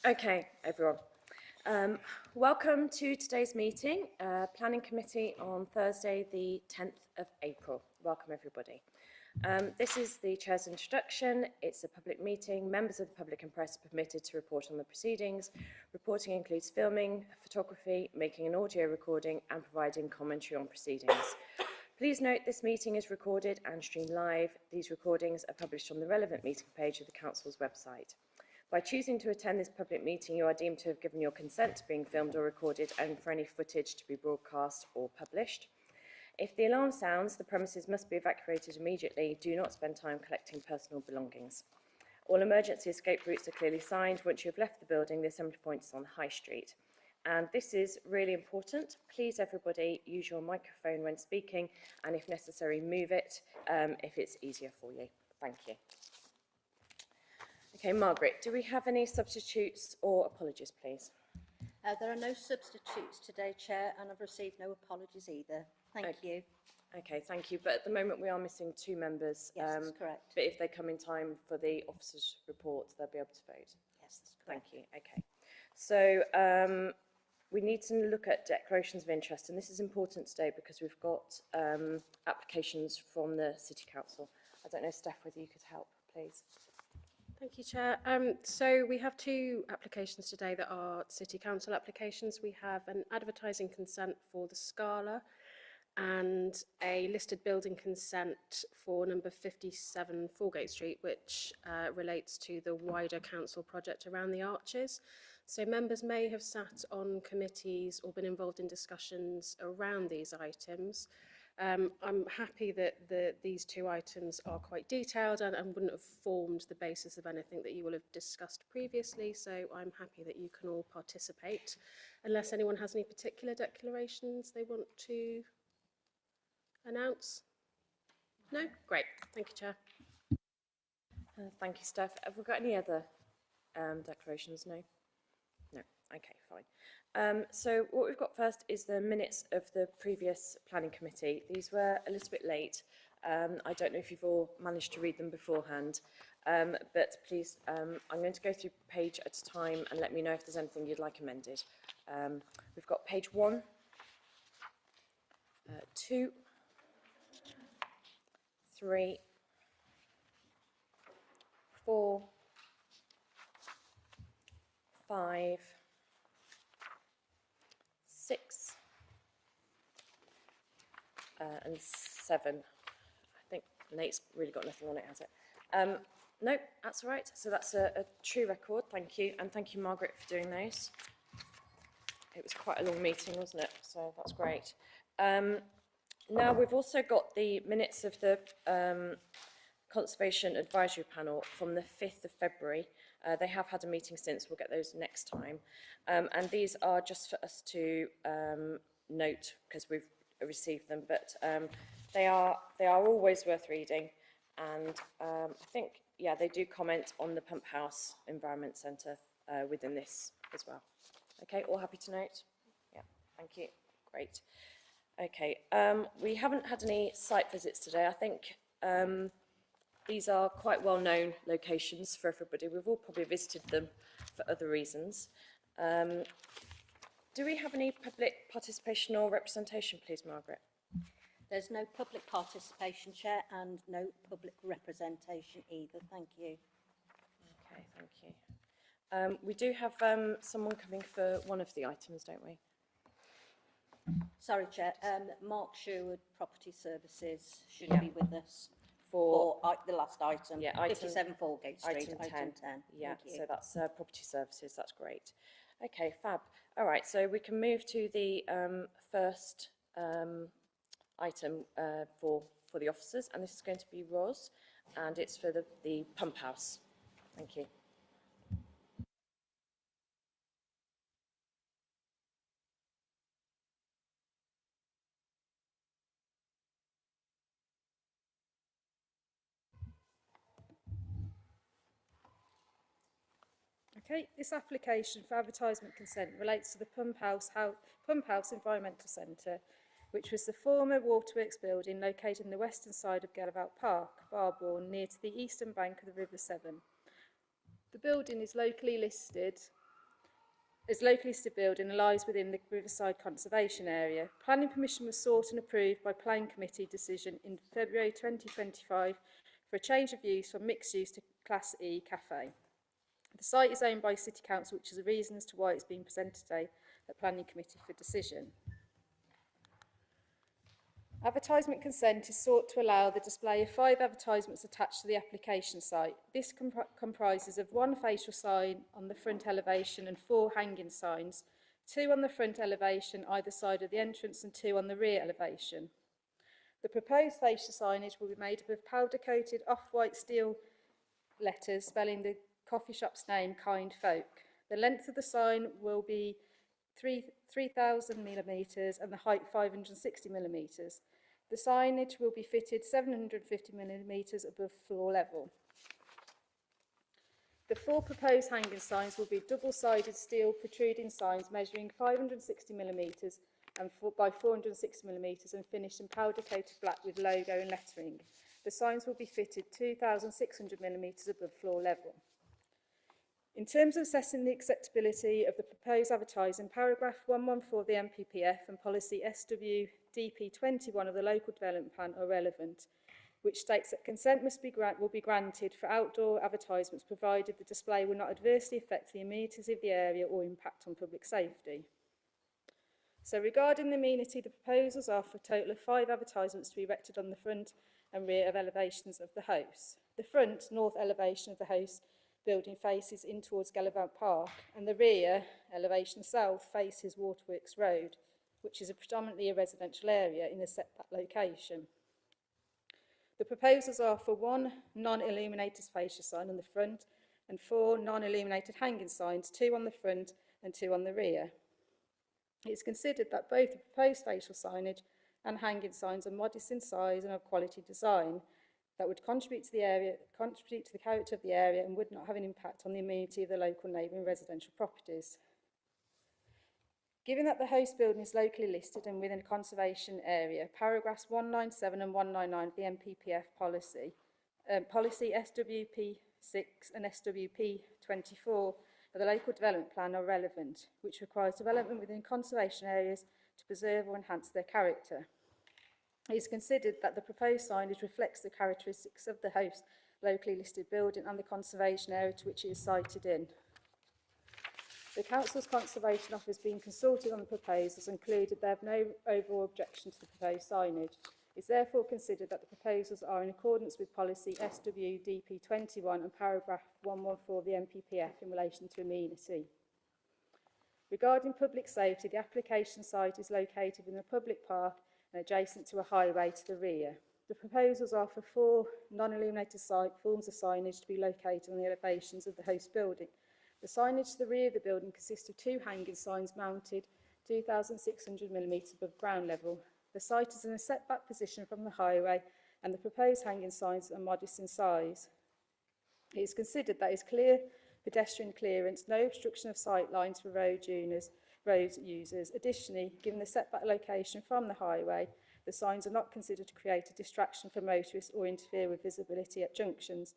Okay, everyone. Welcome to today's meeting, Planning Committee on Thursday, the 10th of April. Welcome, everybody. This is the Chair's introduction. It's a public meeting. Members of the public and press are permitted to report on the proceedings. Reporting includes filming, photography, making an audio recording, and providing commentary on proceedings. Please note this meeting is recorded and streamed live. These recordings are published on the relevant meeting page of the Council's website. By choosing to attend this public meeting, you are deemed to have given your consent to being filmed or recorded and for any footage to be broadcast or published. If the alarm sounds, the premises must be evacuated immediately. Do not spend time collecting personal belongings. All emergency escape routes are clearly signed. Once you have left the building, the assembly point is on High Street. And this is really important. Please, everybody, use your microphone when speaking, and if necessary, move it if it's easier for you. Thank you. Okay, Margaret, do we have any substitutes or apologies, please? There are no substitutes today, Chair, and I've received no apologies either. Thank you. Okay, thank you. But at the moment, we are missing 2 members. Yes, that's correct. But if they come in time for the officers' report, they'll be able to vote. Yes, that's correct. Thank you. Okay. So we need to look at declarations of interest, and this is important today because we've got applications from the City Council. I don't know, Steph, whether you could help, please. Thank you, Chair. So we have 2 applications today that are City Council applications. We have an advertising consent for the Scala and a listed building consent for number 57 Foregate Street, which relates to the wider council project around the arches. So members may have sat on committees or been involved in discussions around these items. I'm happy that these 2 items are quite detailed and wouldn't have formed the basis of anything that you will have discussed previously, so I'm happy that you can all participate, unless anyone has any particular declarations they want to announce. No? Great. Thank you, Chair. Thank you, Steph. Have we got any other declarations? No? No. Okay, fine. So what we've got first is the minutes of the previous planning committee. These were a little bit late. I don't know if you've all managed to read them beforehand, but please, I'm going to go through page at a time and let me know if there's anything you'd like amended. We've got page 1, 2, 3, 4, 5, 6 and 7. I think Nate's really got nothing on it, has it? No, that's all right. So that's a true record. Thank you. And thank you, Margaret, for doing those. It was quite a long meeting, wasn't it? So that's great. Now we've also got the minutes of the Conservation Advisory Panel from the 5th of February. They have had a meeting since. We'll get those next time. And these are just for us to note because we've received them. But they are always worth reading. And I think, yeah, they do comment on the Pump House Environment Centre within this as well. Okay, all happy to note? Yeah, thank you. Great. Okay, we haven't had any site visits today. I think these are quite well-known locations for everybody. We've all probably visited them for other reasons. Do we have any public participation or representation, please, Margaret? There's no public participation, Chair, and no public representation either. Thank you. Okay, thank you. We do have someone coming for one of the items, don't we? Sorry, Chair. Mark Sherwood, Property Services, should Yeah. be with us For the last item. Yeah, item 57 Foregate Street, item 10. Yeah, Thank you. so that's Property Services. That's great. Okay, fab. All right, so we can move to the first item for the officers, and this is going to be Ros, and it's for the pump house. Thank you. Okay, this application for advertisement consent relates to the Pump House Environmental Centre, which was the former Waterworks building located in the western side of Gallivant Park, Barbourne, near to the eastern bank of the River Severn. The building is locally listed as locally listed building and lies within the Riverside Conservation Area. Planning permission was sought and approved by Planning Committee decision in February 2025 for a change of use from mixed use to Class E cafe. The site is owned by City Council, which is the reason as to why it's being presented today at Planning Committee for decision. Advertisement consent is sought to allow the display of 5 advertisements attached to the application site. This comprises of 1 facial sign on the front elevation and 4 hanging signs, 2 on the front elevation either side of the entrance and 2 on the rear elevation. The proposed facial signage will be made up of powder-coated off-white steel letters spelling the coffee shop's name, Kind Folk. The length of the sign will be 3,000 millimetres and the height 560 millimetres. The signage will be fitted 750 millimetres above floor level. The 4 proposed hanging signs will be double-sided steel protruding signs measuring 560 millimetres and by 460 millimetres and finished in powder-coated black with logo and lettering. The signs will be fitted 2,600 millimetres above floor level. In terms of assessing the acceptability of the proposed advertising, paragraph 114 of the MPPF and policy SWDP 21 of the local development plan are relevant, which states that consent will be granted for outdoor advertisements provided the display will not adversely affect the amenities of the area or impact on public safety. So regarding the amenity, the proposals are for a total of 5 advertisements to be erected on the front and rear of elevations of the house. The front, north elevation of the house building faces in towards Gallivant Park, and the rear elevation south faces Waterworks Road, which is predominantly a residential area in a setback location. The proposals are for 1 non-illuminated fascia sign on the front and 4 non-illuminated hanging signs, 2 on the front and 2 on the rear. It is considered that both the proposed facial signage and hanging signs are modest in size and of quality design that would contribute to the character of the area and would not have an impact on the amenity of the local neighbouring residential properties. Given that the host building is locally listed and within a conservation area, paragraphs 197 and 199 of the MPPF policy, policy SWP 6 and SWP 24 of the local development plan are relevant, which requires development within conservation areas to preserve or enhance their character. It is considered that the proposed signage reflects the characteristics of the host locally listed building and the conservation area to which it is sited in. The Council's Conservation Office being consulted on the proposals included they have no overall objection to the proposed signage. It is therefore considered that the proposals are in accordance with policy SWDP 21 and paragraph 114 of the MPPF in relation to amenity. Regarding public safety, the application site is located in a public park and adjacent to a highway to the rear. The proposals are for 4 non-illuminated forms of signage to be located on the elevations of the host building. The signage to the rear of the building consists of 2 hanging signs mounted 2,600 millimetres above ground level. The site is in a setback position from the highway and the proposed hanging signs are modest in size. It is considered that is clear pedestrian clearance, no obstruction of sight lines for road users. Additionally, given the setback location from the highway, the signs are not considered to create a distraction for motorists or interfere with visibility at junctions.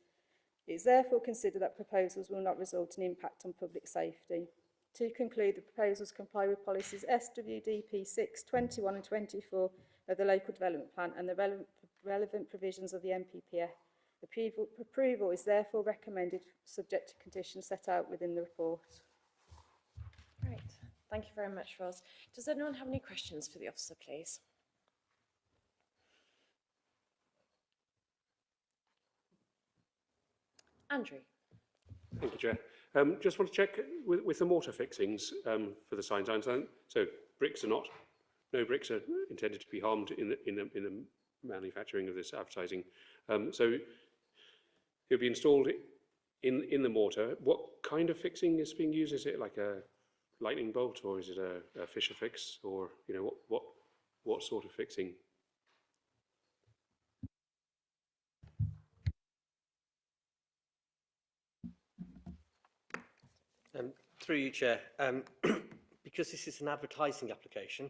It is therefore considered that proposals will not result in impact on public safety. To conclude, the proposals comply with policies SWDP 6, 21 and 24 of the local development plan and the relevant provisions of the MPPF. Approval is therefore recommended subject to conditions set out within the report. Great. Thank you very much, Ros. Does anyone have any questions for the officer, please? Andrew. Thank you, Chair. Just want to check with the mortar fixings for the signs. So bricks are not, no bricks are intended to be harmed in the manufacturing of this advertising. So it'll be installed in the mortar. What kind of fixing is being used? Is it like a lightning bolt or is it a Fisher fix, or what sort of fixing? Through you, Chair. Because this is an advertising application,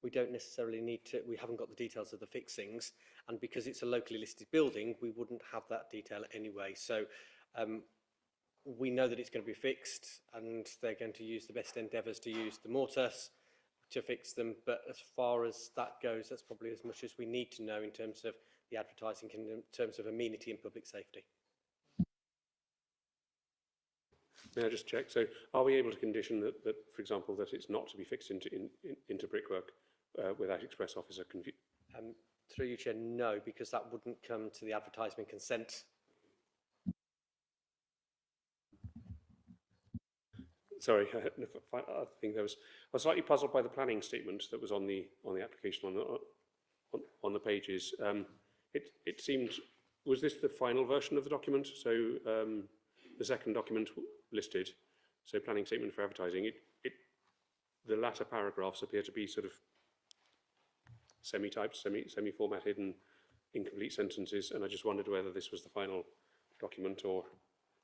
we don't necessarily need to, we haven't got the details of the fixings, and because it's a locally listed building, we wouldn't have that detail anyway. So we know that it's going to be fixed, and they're going to use the best endeavours to use the mortars to fix them. But as far as that goes, that's probably as much as we need to know in terms of the advertising, in terms of amenity and public safety. May I just check? So are we able to condition that for example, that it's not to be fixed into brickwork without express officer Through you, Chair, no, because that wouldn't come to the advertisement consent. Sorry, I think I was slightly puzzled by the planning statement that was on the application on the pages. It seemed, was this the final version of the document? So the second document listed, so planning statement for advertising. The latter paragraphs appear to be sort of semi-typed, semi-formatted, and incomplete sentences. And I just wondered whether this was the final document, or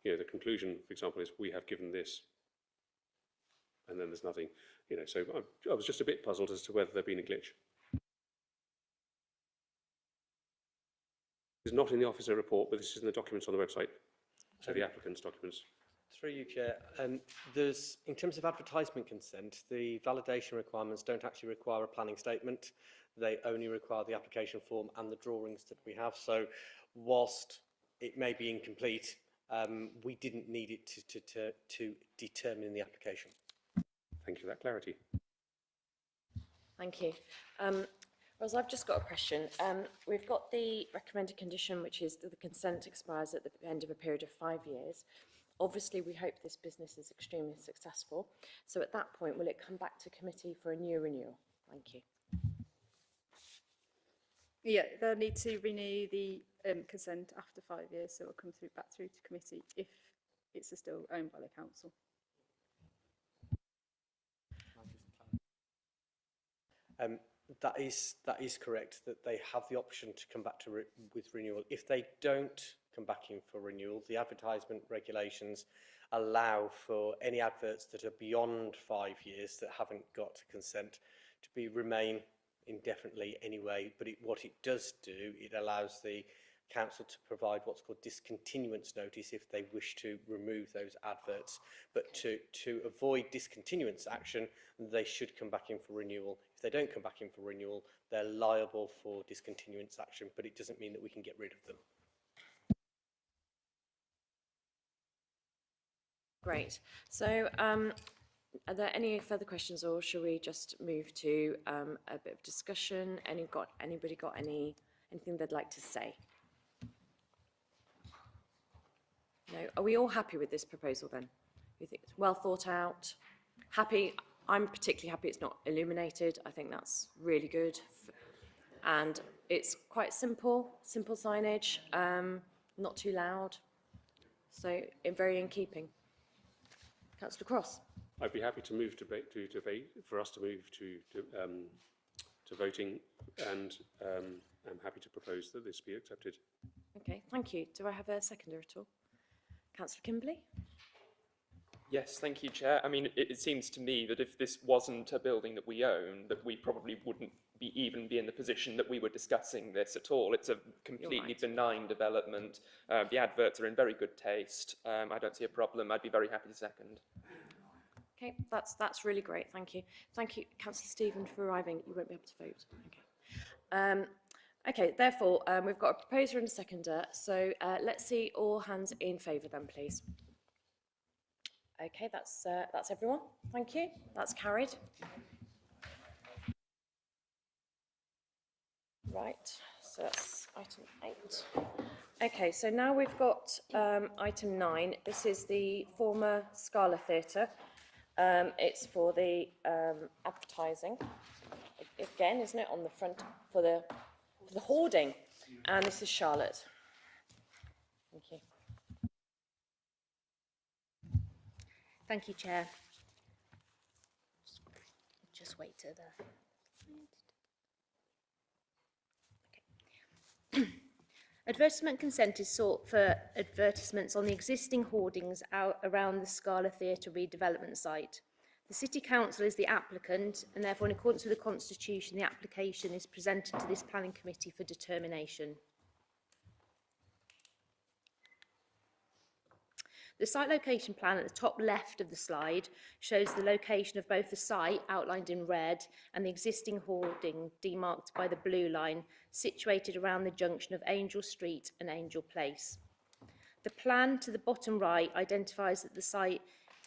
the conclusion, for example, is we have given this. And then there's nothing, so I was just a bit puzzled as to whether there'd been a glitch. It's not in the officer report, but this is in the documents on the website, so the applicant's documents. Through you, Chair, there's, in terms of advertisement consent, the validation requirements don't actually require a planning statement. They only require the application form and the drawings that we have. So whilst it may be incomplete, we didn't need it to determine the application. Thank you for that clarity. Thank you. Ros, I've just got a question. We've got the recommended condition, which is that the consent expires at the end of a period of 5 years. Obviously, we hope this business is extremely successful. So at that point, will it come back to committee for a new renewal? Thank you. Yeah, they'll need to renew the consent after 5 years, so it'll come back through to committee if it's still owned by the council. That is correct, that they have the option to come back to with renewal. If they don't come back in for renewal, the advertisement regulations allow for any adverts that are beyond 5 years that haven't got consent to remain indefinitely anyway. But what it does do, it allows the council to provide what's called discontinuance notice if they wish to remove those adverts. But to avoid discontinuance action, they should come back in for renewal. If they don't come back in for renewal, they're liable for discontinuance action, but it doesn't mean that we can get rid of them. Great. So are there any further questions, or shall we just move to a bit of discussion? Anybody got anything they'd like to say? No. Are we all happy with this proposal then? You think it's well thought out? Happy? I'm particularly happy it's not illuminated. I think that's really good. And it's quite simple signage, not too loud. So very in keeping. Councillor Cross. I'd be happy to move for us to move to voting, and I'm happy to propose that this be accepted. Okay, thank you. Do I have a seconder at all? Councillor Kimberley? Yes, thank you, Chair. I mean, it seems to me that if this wasn't a building that we own, that we probably wouldn't even be in the position that we were discussing this at all. It's a completely benign development. The adverts are in very good taste. I don't see a problem. I'd be very happy to second. Okay, that's really great. Thank you. Thank you, Councillor Stephen, for arriving. You won't be able to vote. Okay. Okay, therefore, we've got a proposer and a seconder. So let's see all hands in favour then, please. Okay, that's everyone. Thank you. That's carried. Right, so that's item 8. Okay, so now we've got item 9. This is the former Scala Theatre. It's for the advertising. Again, isn't it, on the front for the hoarding? And this is Charlotte. Thank you. Thank you, Chair. Just wait till the... Okay. Advertisement consent is sought for advertisements on the existing hoardings out around the Scala Theatre redevelopment site. The City Council is the applicant, and therefore, in accordance with the Constitution, the application is presented to this Planning Committee for determination. The site location plan at the top left of the slide shows the location of both the site, outlined in red, and the existing hoarding, demarked by the blue line, situated around the junction of Angel Street and Angel Place. The plan to the bottom right identifies that the site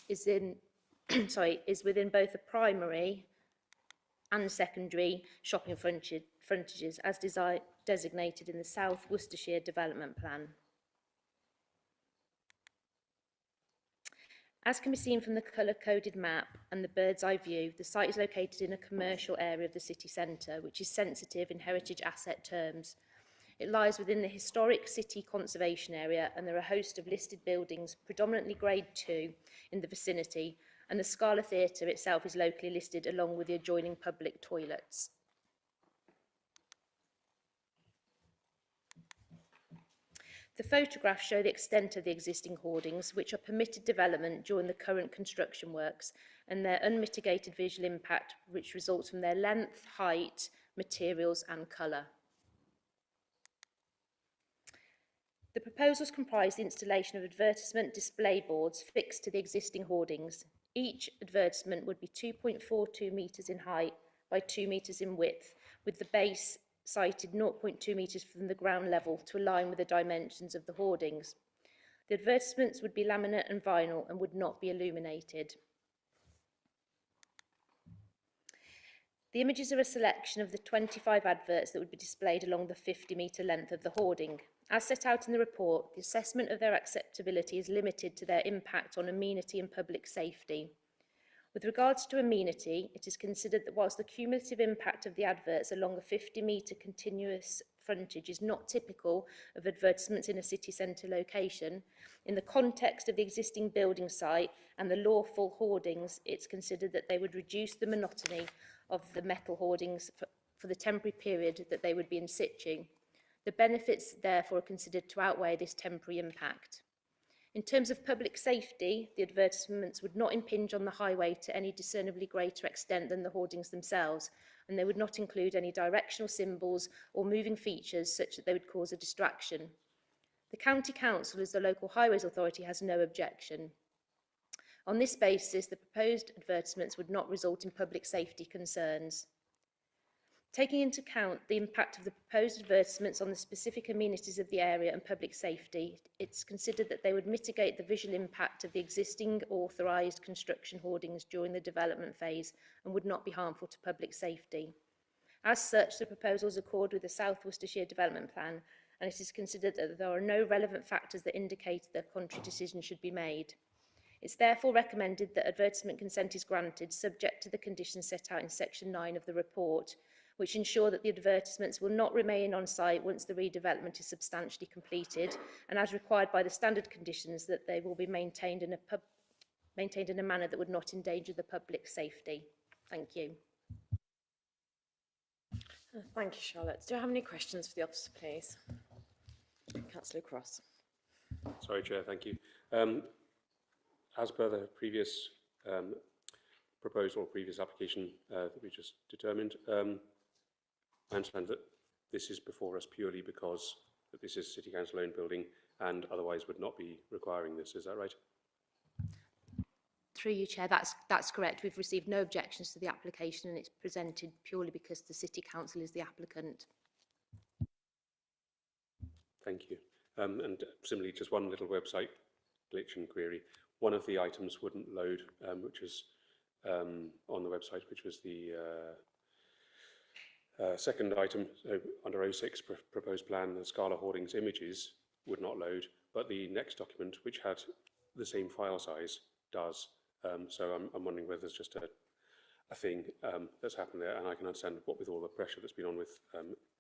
is is within both the primary and secondary shopping frontages as designated in the South Worcestershire Development Plan. As can be seen from the colour-coded map and the bird's eye view, the site is located in a commercial area of the city centre, which is sensitive in heritage asset terms. It lies within the historic city conservation area, and there are a host of listed buildings, predominantly Grade 2, in the vicinity, and the Scala Theatre itself is locally listed along with the adjoining public toilets. The photographs show the extent of the existing hoardings, which are permitted development during the current construction works, and their unmitigated visual impact, which results from their length, height, materials and colour. The proposals comprise the installation of advertisement display boards fixed to the existing hoardings. Each advertisement would be 2.42 metres in height by 2 metres in width, with the base sited 0.2 metres from the ground level to align with the dimensions of the hoardings. The advertisements would be laminate and vinyl and would not be illuminated. The images are a selection of the 25 adverts that would be displayed along the 50-metre length of the hoarding. As set out in the report, the assessment of their acceptability is limited to their impact on amenity and public safety. With regards to amenity, it is considered that whilst the cumulative impact of the adverts along a 50-metre continuous frontage is not typical of advertisements in a city centre location, in the context of the existing building site and the lawful hoardings, it's considered that they would reduce the monotony of the metal hoardings for the temporary period that they would be in situ. The benefits, therefore, are considered to outweigh this temporary impact. In terms of public safety, the advertisements would not impinge on the highway to any discernibly greater extent than the hoardings themselves, and they would not include any directional symbols or moving features such that they would cause a distraction. The County Council, as the local highways authority, has no objection. On this basis, the proposed advertisements would not result in public safety concerns. Taking into account the impact of the proposed advertisements on the specific amenities of the area and public safety, it's considered that they would mitigate the visual impact of the existing authorised construction hoardings during the development phase and would not be harmful to public safety. As such, the proposals accord with the South Worcestershire Development Plan, and it is considered that there are no relevant factors that indicate that a contrary decision should be made. It's therefore recommended that advertisement consent is granted, subject to the conditions set out in section 9 of the report, which ensure that the advertisements will not remain on site once the redevelopment is substantially completed, and as required by the standard conditions, that they will be maintained in a manner that would not endanger the public safety. Thank you. Thank you, Charlotte. Do I have any questions for the officer, please? Councillor Cross. Sorry, Chair, thank you. As per the previous proposal, previous application that we just determined, I understand that this is before us purely because that this is City Council owned building and otherwise would not be requiring this, is that right? Through you, Chair, that's correct. We've received no objections to the application and it's presented purely because the City Council is the applicant. Thank you. And similarly, just one little website glitch and query. One of the items wouldn't load, which is on the website, which was the second item, so under 06 proposed plan, the Scala Hoardings images would not load, but the next document, which had the same file size, does. So I'm wondering whether there's just a thing that's happened there, and I can understand what with all the pressure that's been on with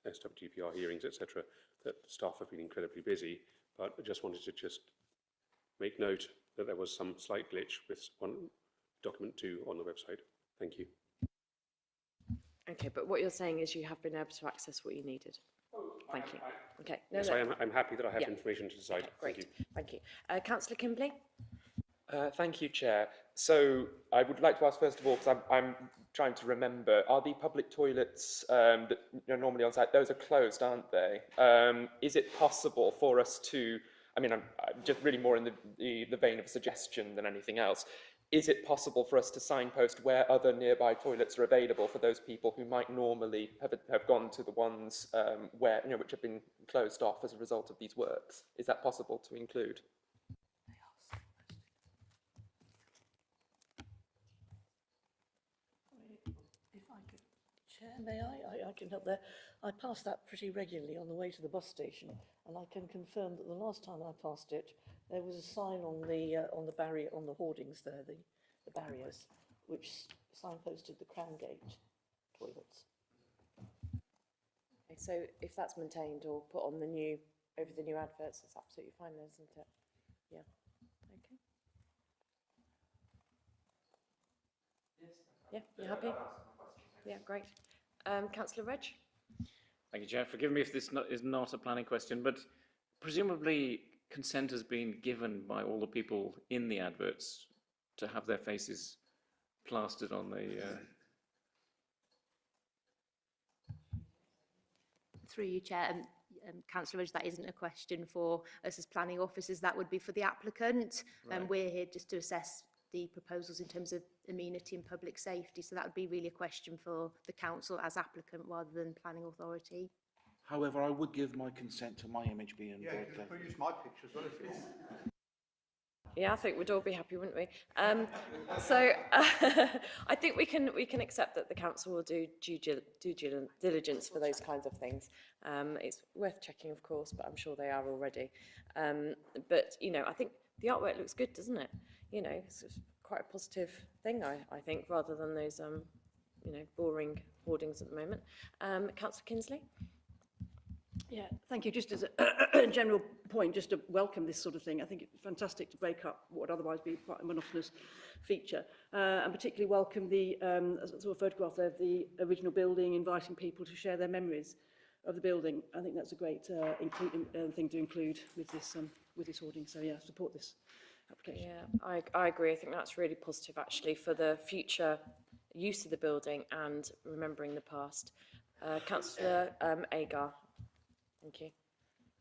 SWPR hearings, etc., that staff have been incredibly busy, but I just wanted to make note that there was some slight glitch with document 2 on the website. Thank you. Okay, but what you're saying is you have been able to access what you needed. Thank you. Okay. No, Yes, no. I'm happy that I have Yeah. information to decide. Okay, great. Thank you. Thank you. Councillor Kimberley? Thank you, Chair. So I would like to ask first of all, because I'm trying to remember, are the public toilets that are normally on site, those are closed, aren't they? Is it possible for us to I mean, I'm just really more in the vein of a suggestion than anything else. Is it possible for us to signpost where other nearby toilets are available for those people who might normally have gone to the ones where, you know, which have been closed off as a result of these works? Is that possible to include? If I could, Chair, may I can help there. I pass that pretty regularly on the way to the bus station, and I can confirm that the last time I passed it, there was a sign on the barrier, on the hoardings there, the barriers, which signposted the Crown Gate toilets. Okay, so if that's maintained or put on the new, over the new adverts, it's absolutely fine, then, isn't it? Yeah. Okay. Yeah, you happy? Yeah, great. Councillor Reg? Thank you, Chair. Forgive me if this is not a planning question, but presumably consent has been given by all the people in the adverts to have their faces plastered on the... Through you, Chair, Councillor Rudge, that isn't a question for us as planning officers, that would be for the applicant. Right. We're here just to assess the proposals in terms of amenity and public safety, so that would be really a question for the council as applicant rather than planning authority. However, I would give my consent to my image being Yeah, you can use my picture as well if you want. Yeah, I think we'd all be happy, wouldn't we? I think we can accept that the council will do due diligence for those kinds of things. It's worth checking, of course, but I'm sure they are already. But you know, I think the artwork looks good, doesn't it? You know, it's quite a positive thing, I think, rather than those you know, boring hoardings at the moment. Councillor Kinsley. Yeah, thank you. Just as a general point, just to welcome this sort of thing. I think it's fantastic to break up what would otherwise be quite a monotonous feature, and particularly welcome the sort of photograph there of the original building, inviting people to share their memories of the building. I think that's a great thing to include with this hoarding. So yeah, support this application. Yeah, I agree. I think that's really positive actually for the future use of the building and remembering the past. Councillor Agar. Thank you.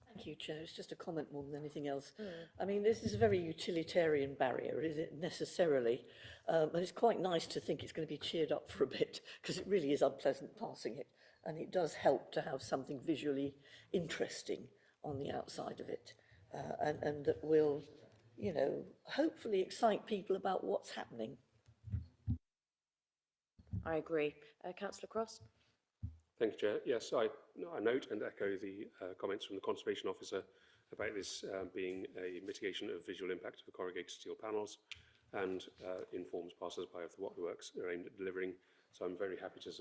Thank you, Chair. It's just a comment more than anything else. I mean, this is a very utilitarian barrier, is it necessarily? And it's quite nice to think it's going to be cheered up for a bit, because it really is unpleasant passing it. And it does help to have something visually interesting on the outside of it, and that will, you know, hopefully excite people about what's happening. I agree. Councillor Cross? Thank you, Chair. Yes, I note and echo the comments from the Conservation Officer about this being a mitigation of visual impact of the corrugated steel panels and informs passers-by of what the works are aimed at delivering. So I'm very happy to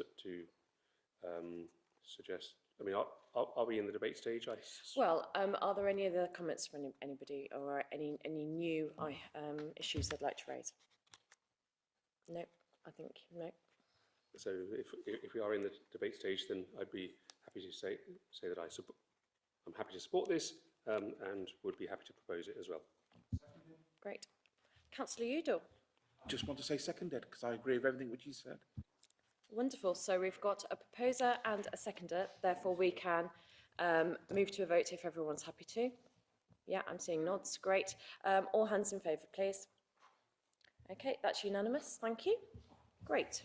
suggest, I mean, are we in the debate stage? Well, are there any other comments from anybody or any new issues they'd like to raise? No, I think no. So if we are in the debate stage, then I'd be happy to say that I'm happy to support this and would be happy to propose it as well. Great. Councillor Udall. Just want to say seconded because I agree with everything which you said. Wonderful. So we've got a proposer and a seconder. Therefore, we can move to a vote if everyone's happy to. Yeah, I'm seeing nods. Great. All hands in favour, please. Okay, that's unanimous. Thank you. Great.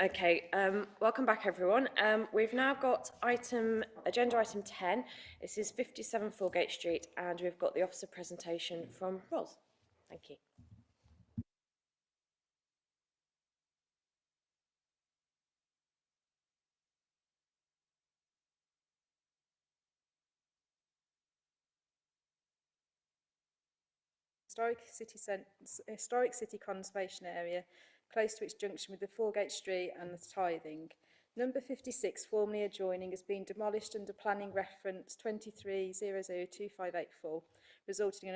Okay, welcome back everyone. We've now got agenda item 10. This is 57 Foregate Street, and we've got the officer presentation from Ros. Thank you. Historic City Conservation Area, close to its junction with the Foregate Street and the Tithing. Number 56, formerly adjoining, has been demolished under planning reference 23002584, resulting in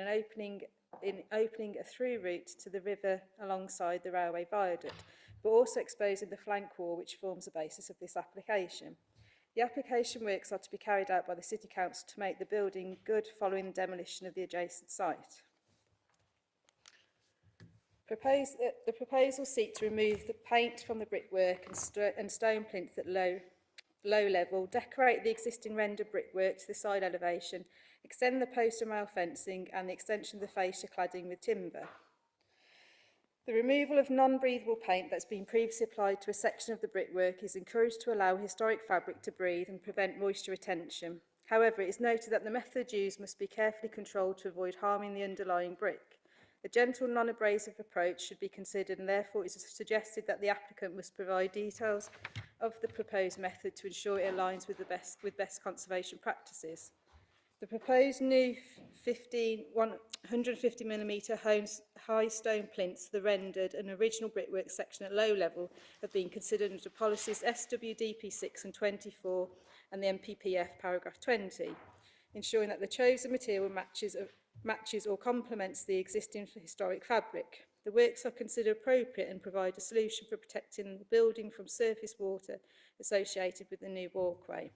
opening a through route to the river alongside the railway viaduct, but also exposing the flank wall which forms the basis of this application. The application works are to be carried out by the City Council to make the building good following the demolition of the adjacent site. The proposal seeks to remove the paint from the brickwork and stone plinth at low level, decorate the existing render brickwork to the side elevation, extend the post and rail fencing and the extension of the fascia cladding with timber. The removal of non-breathable paint that's been previously applied to a section of the brickwork is encouraged to allow historic fabric to breathe and prevent moisture retention. However, it is noted that the method used must be carefully controlled to avoid harming the underlying brick. A gentle, non-abrasive approach should be considered, and therefore it is suggested that the applicant must provide details of the proposed method to ensure it aligns with best conservation practices. The proposed new 150mm high stone plinths, the rendered and original brickwork section at low level, have been considered under policies SWDP 6 and 24 and the MPPF paragraph 20, ensuring that the chosen material matches or complements the existing historic fabric. The works are considered appropriate and provide a solution for protecting the building from surface water associated with the new walkway.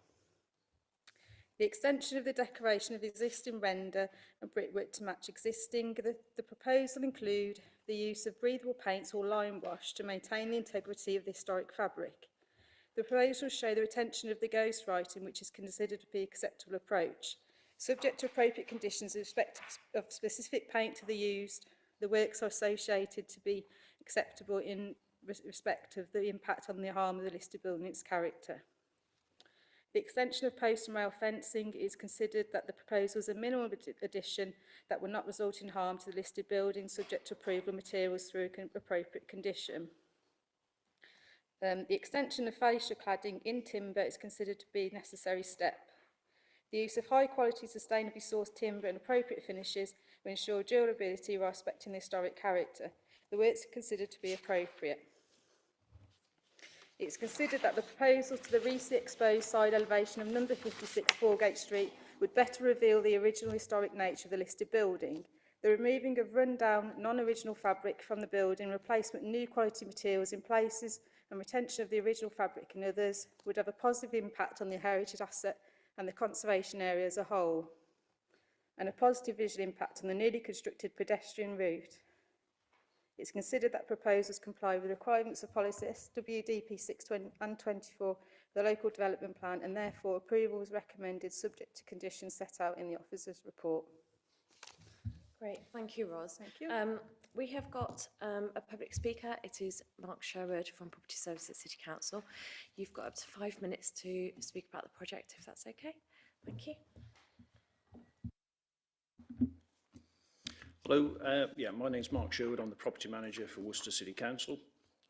The extension of the decoration of existing render and brickwork to match existing. The proposal include the use of breathable paints or lime wash to maintain the integrity of the historic fabric. The proposal show the retention of the ghost writing, which is considered to be an acceptable approach. Subject to appropriate conditions in respect of specific paint to the used, the works are associated to be acceptable in respect of the impact on the harm of the listed building and its character. The extension of post and rail fencing is considered that the proposal is a minimal addition that will not result in harm to the listed building, subject to approval of materials through an appropriate condition. The extension of fascia cladding in timber is considered to be a necessary step. The use of high-quality, sustainably sourced timber and appropriate finishes will ensure durability while respecting the historic character. The works are considered to be appropriate. It's considered that the proposal to the recently exposed side elevation of number 56 Foregate Street would better reveal the original historic nature of the listed building. The removing of run-down, non-original fabric from the building, replacement of new quality materials in places, and retention of the original fabric in others would have a positive impact on the heritage asset and the conservation area as a whole, and a positive visual impact on the newly constructed pedestrian route. It's considered that proposals comply with the requirements of policy SWDP 6 and 24, the local development plan, and therefore approval is recommended subject to conditions set out in the officer's report. Great, thank you, Ros. Thank you. We have got a public speaker. It is Mark Sherwood from Property Services City Council. You've got up to 5 minutes to speak about the project, if that's okay. Thank you. Hello, my name's Mark Sherwood. I'm the property manager for Worcester City Council.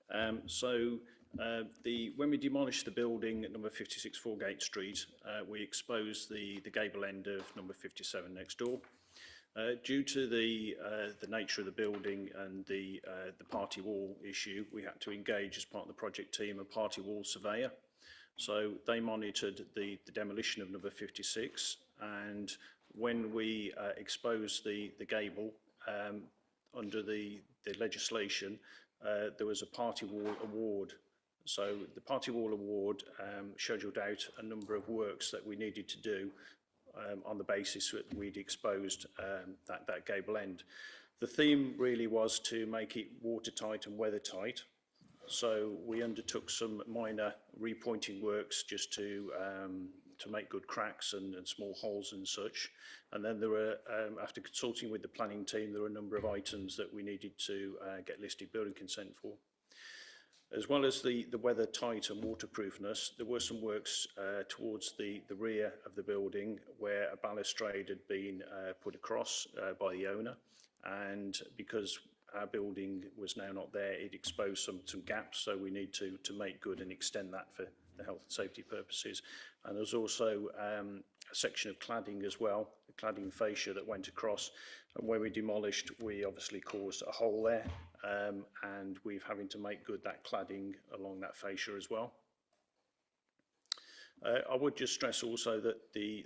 When we demolished the building at number 56 Foregate Street, we exposed the gable end of number 57 next door. Due to the nature of the building and the party wall issue, we had to engage as part of the project team a party wall surveyor. So they monitored the demolition of number 56, and when we exposed the gable under the legislation, there was a party wall award. So the party wall award scheduled out a number of works that we needed to do on the basis that we'd exposed that gable end. The theme really was to make it watertight and weathertight. So we undertook some minor repointing works just to make good cracks and small holes and such. And then there were, after consulting with the planning team, there were a number of items that we needed to get listed building consent for. As well as the weather tight and waterproofness, there were some works towards the rear of the building where a balustrade had been put across by the owner, and because our building was now not there, it exposed some gaps, so we need to make good and extend that for the health and safety purposes. And there's also a section of cladding as well, the cladding fascia that went across, and where we demolished, we obviously caused a hole there, and we're having to make good that cladding along that fascia as well. I would just stress also that the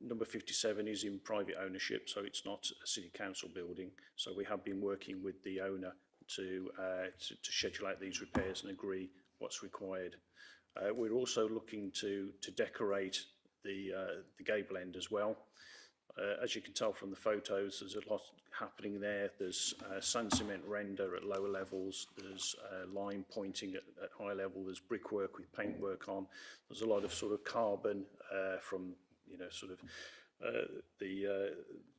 number 57 is in private ownership, so it's not a city council building. So we have been working with the owner to schedule out these repairs and agree what's required. We're also looking to decorate the gable end as well. As you can tell from the photos, there's a lot happening there. There's sand cement render at lower levels. There's lime pointing at high level. There's brickwork with paintwork on. There's a lot of sort of carbon from, you know, sort of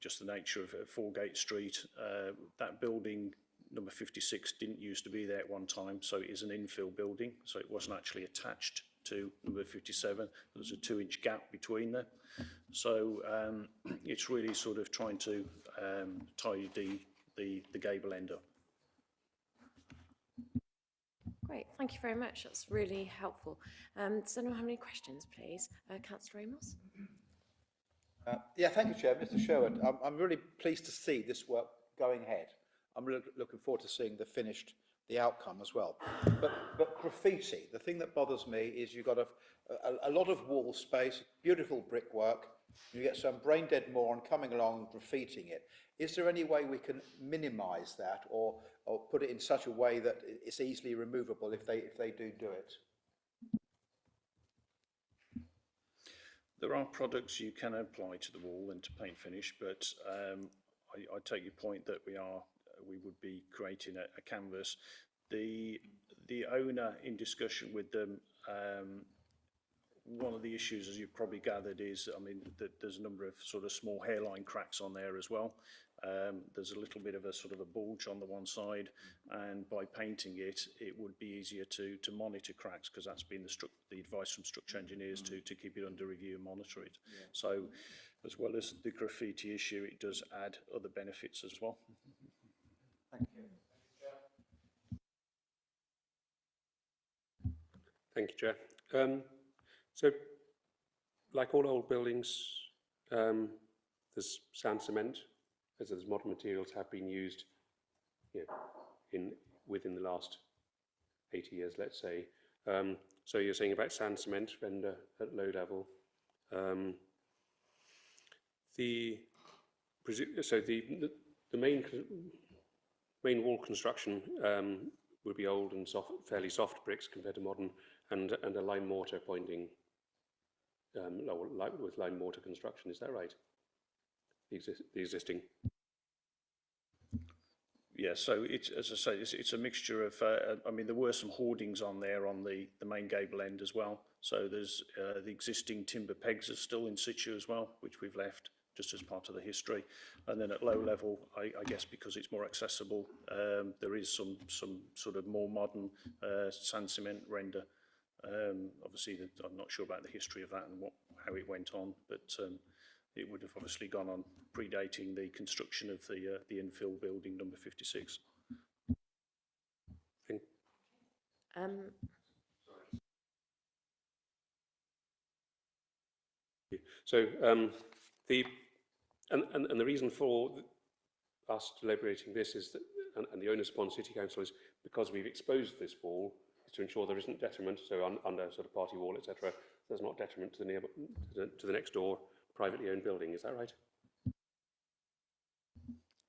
just the nature of Foregate Street. That building, number 56, didn't used to be there at one time, so it is an infill building, so it wasn't actually attached to number 57. There's a 2-inch gap between them. So it's really sort of trying to tidy the gable end up. Great, thank you very much. That's really helpful. Does anyone have any questions, please? Councillor Amos? Yeah, thank you, Chair. Mr. Sherwood, I'm really pleased to see this work going ahead. I'm really looking forward to seeing the outcome as well. But graffiti, the thing that bothers me is you've got a lot of wall space, beautiful brickwork, you get some brain dead moron coming along and graffitiing it. Is there any way we can minimise that or put it in such a way that it's easily removable if they do it? There are products you can apply to the wall and to paint finish, but I take your point that we would be creating a canvas. The owner, in discussion with them, one of the issues, as you've probably gathered, is, I mean, that there's a number of sort of small hairline cracks on there as well. There's a little bit of a sort of a bulge on the one side, and by painting it, it would be easier to monitor cracks, because that's been the advice from structure engineers to keep it under review and monitor it. Yeah. So, as well as the graffiti issue, it does add other benefits as well. Thank you. Thank you, Chair. So, like all old buildings, there's sand cement, as those modern materials have been used, you know, within the last 80 years, let's say. So you're saying about sand cement render at low level. The main wall construction would be old and fairly soft bricks compared to modern, and a lime mortar pointing, with lime mortar construction. Is that right? The existing. Yeah, so it's, as I say, it's a mixture of, I mean, there were some hoardings on there on the main gable end as well. So there's the existing timber pegs are still in situ as well, which we've left just as part of the history. And then at low level, I guess because it's more accessible, there is some sort of more modern sand cement render. Obviously, I'm not sure about the history of that and how it went on, but it would have obviously gone on predating the construction of the infill building number 56. So the reason for us deliberating this is that, and the onus upon City Council is because we've exposed this wall, is to ensure there isn't detriment. So under sort of party wall, etc., there's not detriment to the next door privately owned building. Is that right?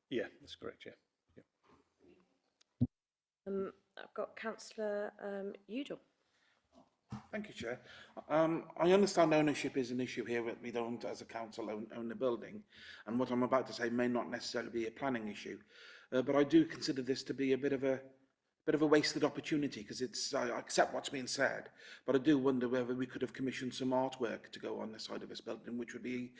Yeah, that's correct. Yeah. I've got Councillor Udall. Thank you, Chair. I understand ownership is an issue here. We don't, as a council, own the building, and what I'm about to say may not necessarily be a planning issue, but I do consider this to be a bit of a wasted opportunity, because I accept what's being said, but I do wonder whether we could have commissioned some artwork to go on the side of this building, which would be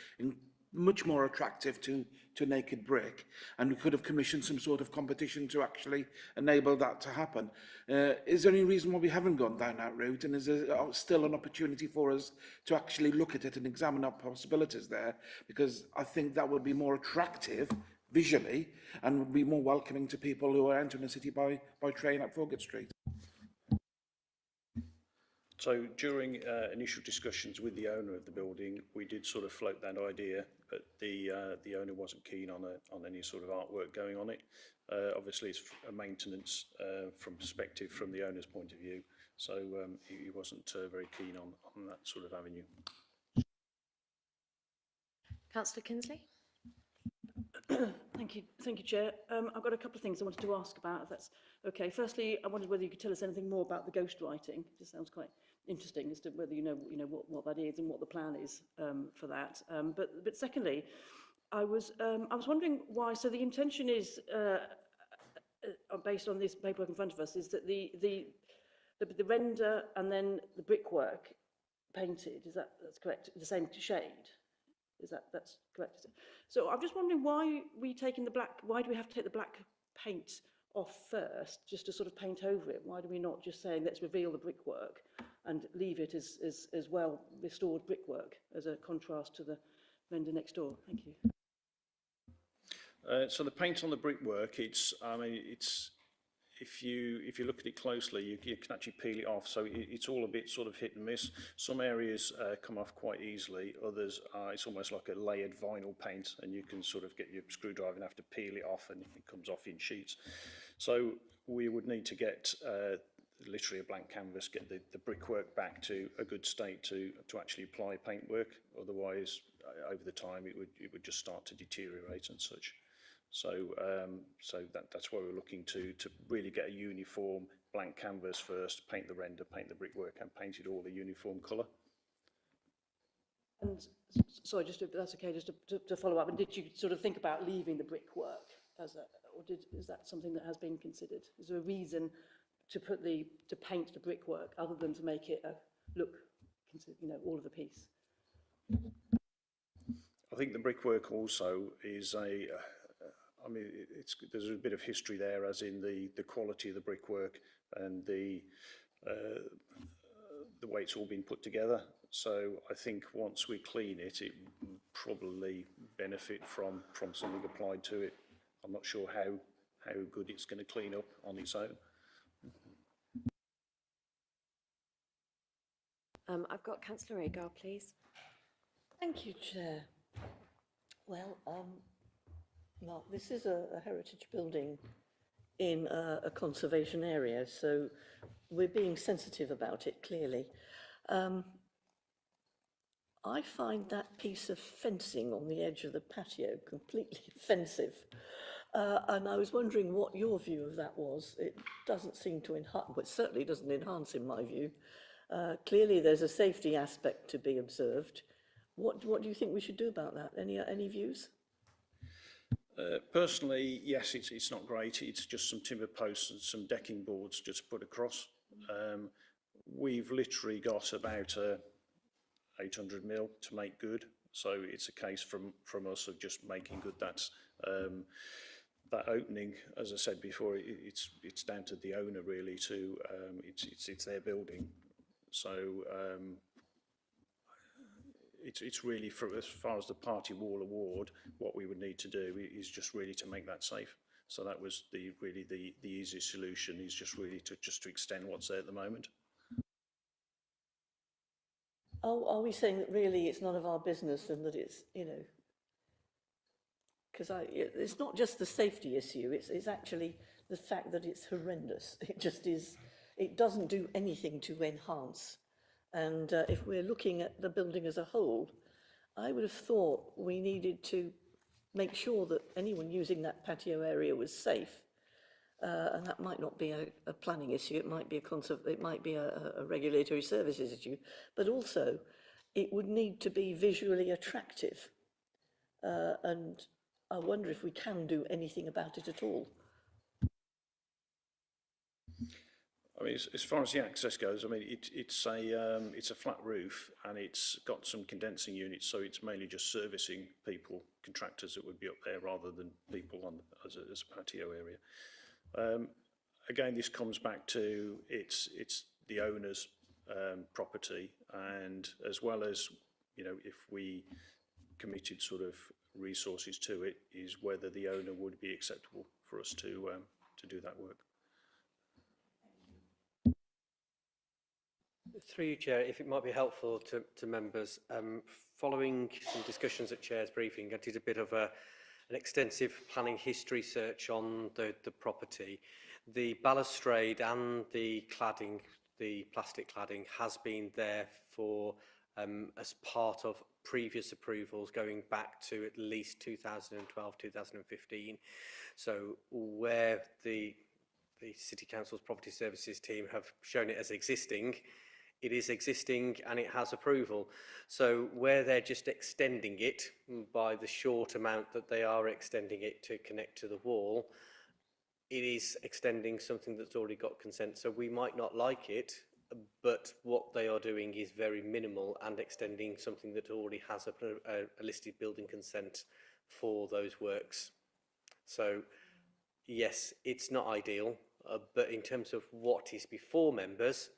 much more attractive to naked brick, and we could have commissioned some sort of competition to actually enable that to happen. Is there any reason why we haven't gone down that route, and is there still an opportunity for us to actually look at it and examine our possibilities there? Because I think that would be more attractive visually and would be more welcoming to people who are entering the city by train at Foregate Street. So during initial discussions with the owner of the building, we did sort of float that idea, but the owner wasn't keen on any sort of artwork going on it. Obviously, it's a maintenance from perspective from the owner's point of view, so he wasn't very keen on that sort of avenue. Councillor Kinsley? Thank you, Chair. I've got a couple of things I wanted to ask about, if that's okay. Firstly, I wondered whether you could tell us anything more about the ghostwriting. It just sounds quite interesting as to whether you know what that is and what the plan is for that. But secondly, I was wondering why. So the intention is based on this paperwork in front of us, is that the render and then the brickwork painted. That's correct? The same shade. That's correct? So I'm just wondering why we taking the black. Why do we have to take the black paint off first, just to sort of paint over it? Why do we not just say let's reveal the brickwork and leave it as well restored brickwork as a contrast to the render next door? Thank you. So the paint on the brickwork, it's if you look at it closely, you can actually peel it off. So it's all a bit sort of hit and miss. Some areas come off quite easily. Others it's almost like a layered vinyl paint, and you can sort of get your screwdriver and have to peel it off, and it comes off in sheets. So we would need to get literally a blank canvas, get the brickwork back to a good state to actually apply paintwork. Otherwise, over the time, it would just start to deteriorate and such. So that's why we're looking to really get a uniform blank canvas first, paint the render, paint the brickwork, and paint it all a uniform colour. And sorry, just if that's okay, just to follow up. And did you sort of think about leaving the brickwork is that something that has been considered? Is there a reason to paint the brickwork other than to make it look, all of a piece? I think the brickwork also is there's a bit of history there, as in the quality of the brickwork and the way it's all been put together. So I think once we clean it, it will probably benefit from something applied to it. I'm not sure how good it's going to clean up on its own. I've got Councillor Agar, please. Thank you, Chair. Well, Mark, this is a heritage building in a conservation area, so we're being sensitive about it, clearly. I find that piece of fencing on the edge of the patio completely offensive. And I was wondering what your view of that was. It doesn't seem to enhance, well, it certainly doesn't enhance in my view. Clearly there's a safety aspect to be observed. What do you think we should do about that? Any views? Personally, yes, it's not great. It's just some timber posts and some decking boards just put across. We've literally got about 800 mil to make good. So it's a case from us of just making good that opening. As I said before, it's down to the owner really to, it's their building. So it's really, for as far as the party wall award, what we would need to do is just really to make that safe. So that was really the easiest solution, is just really to extend what's there at the moment. Are we saying that really it's none of our business and that it's, because it's not just the safety issue, it's actually the fact that it's horrendous. It just is, it doesn't do anything to enhance. And if we're looking at the building as a whole, I would have thought we needed to make sure that anyone using that patio area was safe. And that might not be a planning issue, it might be a regulatory services issue, but also it would need to be visually attractive. And I wonder if we can do anything about it at all. I mean, as far as the access goes, I mean, it's a flat roof and it's got some condensing units, so it's mainly just servicing people, contractors that would be up there rather than people on as a patio area. Again, this comes back to it's the owner's property, and as well as, you know, if we committed sort of resources to it, is whether the owner would be acceptable for us to do that work. Through you, Chair, if it might be helpful to members, following some discussions at Chair's briefing, I did a bit of an extensive planning history search on the property. The balustrade and the cladding, the plastic cladding, has been there for as part of previous approvals going back to at least 2012, 2015. So where the City Council's Property Services team have shown it as existing, it is existing and it has approval. So where they're just extending it by the short amount that they are extending it to connect to the wall, it is extending something that's already got consent. So we might not like it, but what they are doing is very minimal and extending something that already has a listed building consent for those works. So yes, it's not ideal, but in terms of what is before members,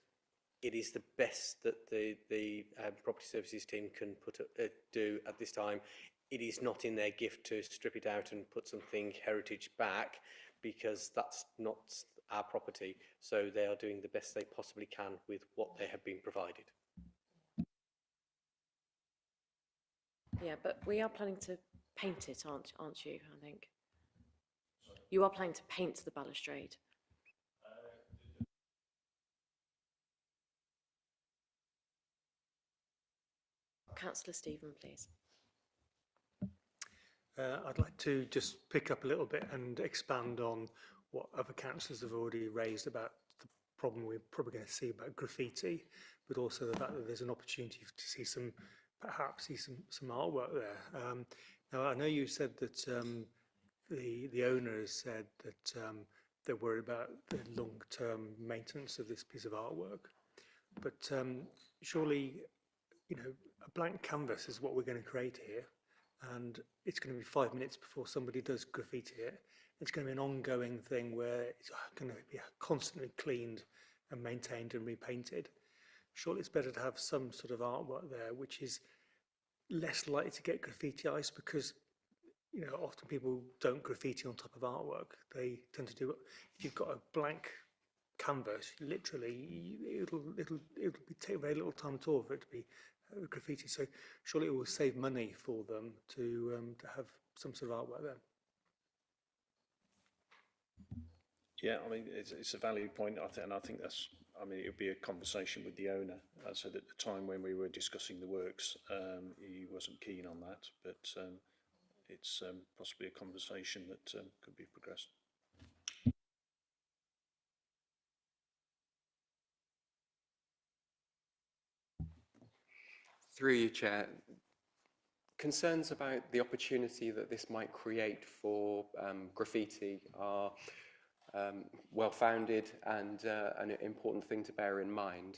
it is the best that the property services team can do at this time. It is not in their gift to strip it out and put something heritage back, because that's not our property. So they are doing the best they possibly can with what they have been provided. Yeah, but we are planning to paint it, aren't you, I think? You are planning to paint the balustrade. Councillor Stephen, please. I'd like to just pick up a little bit and expand on what other councillors have already raised about the problem we're probably going to see about graffiti, but also the fact that there's an opportunity to see some artwork there. Now, I know you said that the owner has said that they're worried about the long-term maintenance of this piece of artwork, but surely, you know, a blank canvas is what we're going to create here, and it's going to be 5 minutes before somebody does graffiti it. It's going to be an ongoing thing where it's going to be constantly cleaned and maintained and repainted. Surely it's better to have some sort of artwork there which is less likely to get graffiti ice, because, you know, often people don't graffiti on top of artwork. They tend to do it. If you've got a blank canvas, literally it'll take very little time at all for it to be graffiti. So surely it will save money for them to have some sort of artwork there. Yeah, I mean, it's a valid point, and I think that's, I mean, it would be a conversation with the owner. So at the time when we were discussing the works, he wasn't keen on that, but it's possibly a conversation that could be progressed. Through you, Chair, concerns about the opportunity that this might create for graffiti are well-founded and an important thing to bear in mind.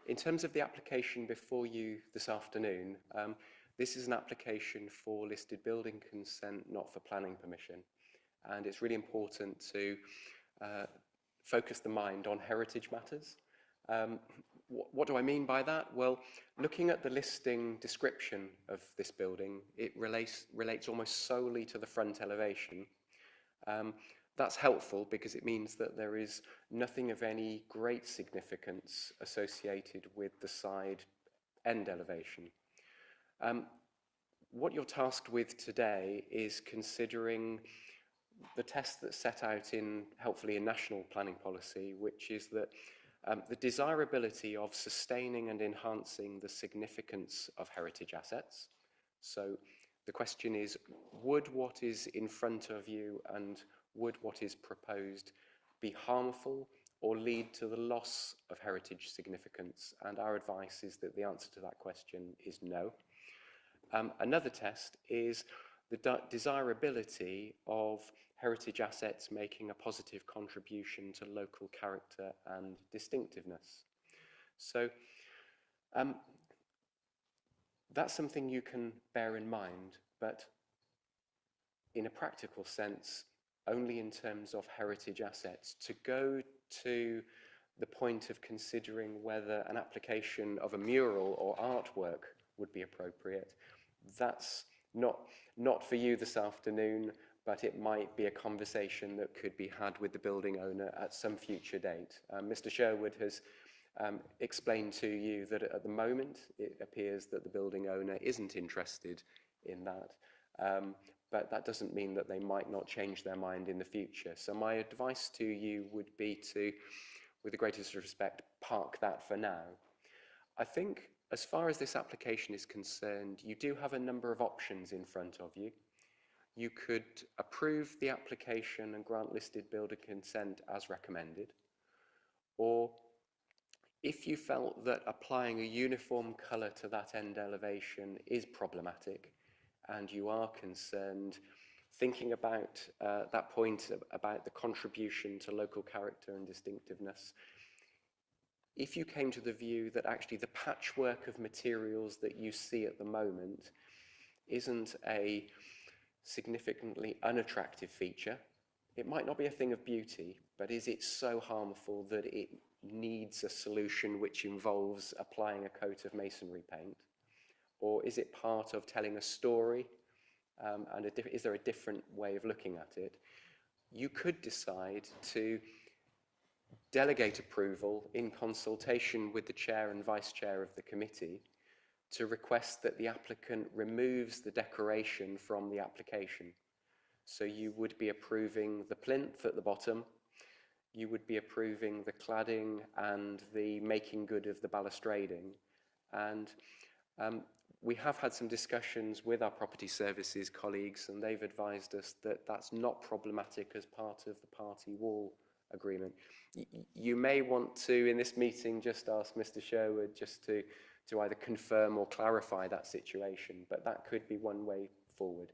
In terms of the application before you this afternoon, this is an application for listed building consent, not for planning permission. And it's really important to focus the mind on heritage matters. What do I mean by that? Well, looking at the listing description of this building, it relates almost solely to the front elevation. That's helpful because it means that there is nothing of any great significance associated with the side end elevation. What you're tasked with today is considering the test that's set out helpfully in national planning policy, which is that the desirability of sustaining and enhancing the significance of heritage assets. So the question is, would what is in front of you and would what is proposed be harmful or lead to the loss of heritage significance? And our advice is that the answer to that question is no. Another test is the desirability of heritage assets making a positive contribution to local character and distinctiveness. So that's something you can bear in mind, but in a practical sense, only in terms of heritage assets. To go to the point of considering whether an application of a mural or artwork would be appropriate, that's not for you this afternoon, but it might be a conversation that could be had with the building owner at some future date. Mr. Sherwood has explained to you that at the moment it appears that the building owner isn't interested in that, but that doesn't mean that they might not change their mind in the future. So my advice to you would be to, with the greatest respect, park that for now. I think as far as this application is concerned, you do have a number of options in front of you. You could approve the application and grant listed builder consent as recommended, or if you felt that applying a uniform colour to that end elevation is problematic and you are concerned, thinking about that point about the contribution to local character and distinctiveness, if you came to the view that actually the patchwork of materials that you see at the moment isn't a significantly unattractive feature, it might not be a thing of beauty, but is it so harmful that it needs a solution which involves applying a coat of masonry paint? Or is it part of telling a story, and is there a different way of looking at it? You could decide to delegate approval in consultation with the chair and vice chair of the committee to request that the applicant removes the decoration from the application. So you would be approving the plinth at the bottom, you would be approving the cladding and the making good of the balustrading. And we have had some discussions with our property services colleagues, and they've advised us that that's not problematic as part of the party wall agreement. You may want to, in this meeting, just ask Mr. Sherwood just to either confirm or clarify that situation, but that could be one way forward.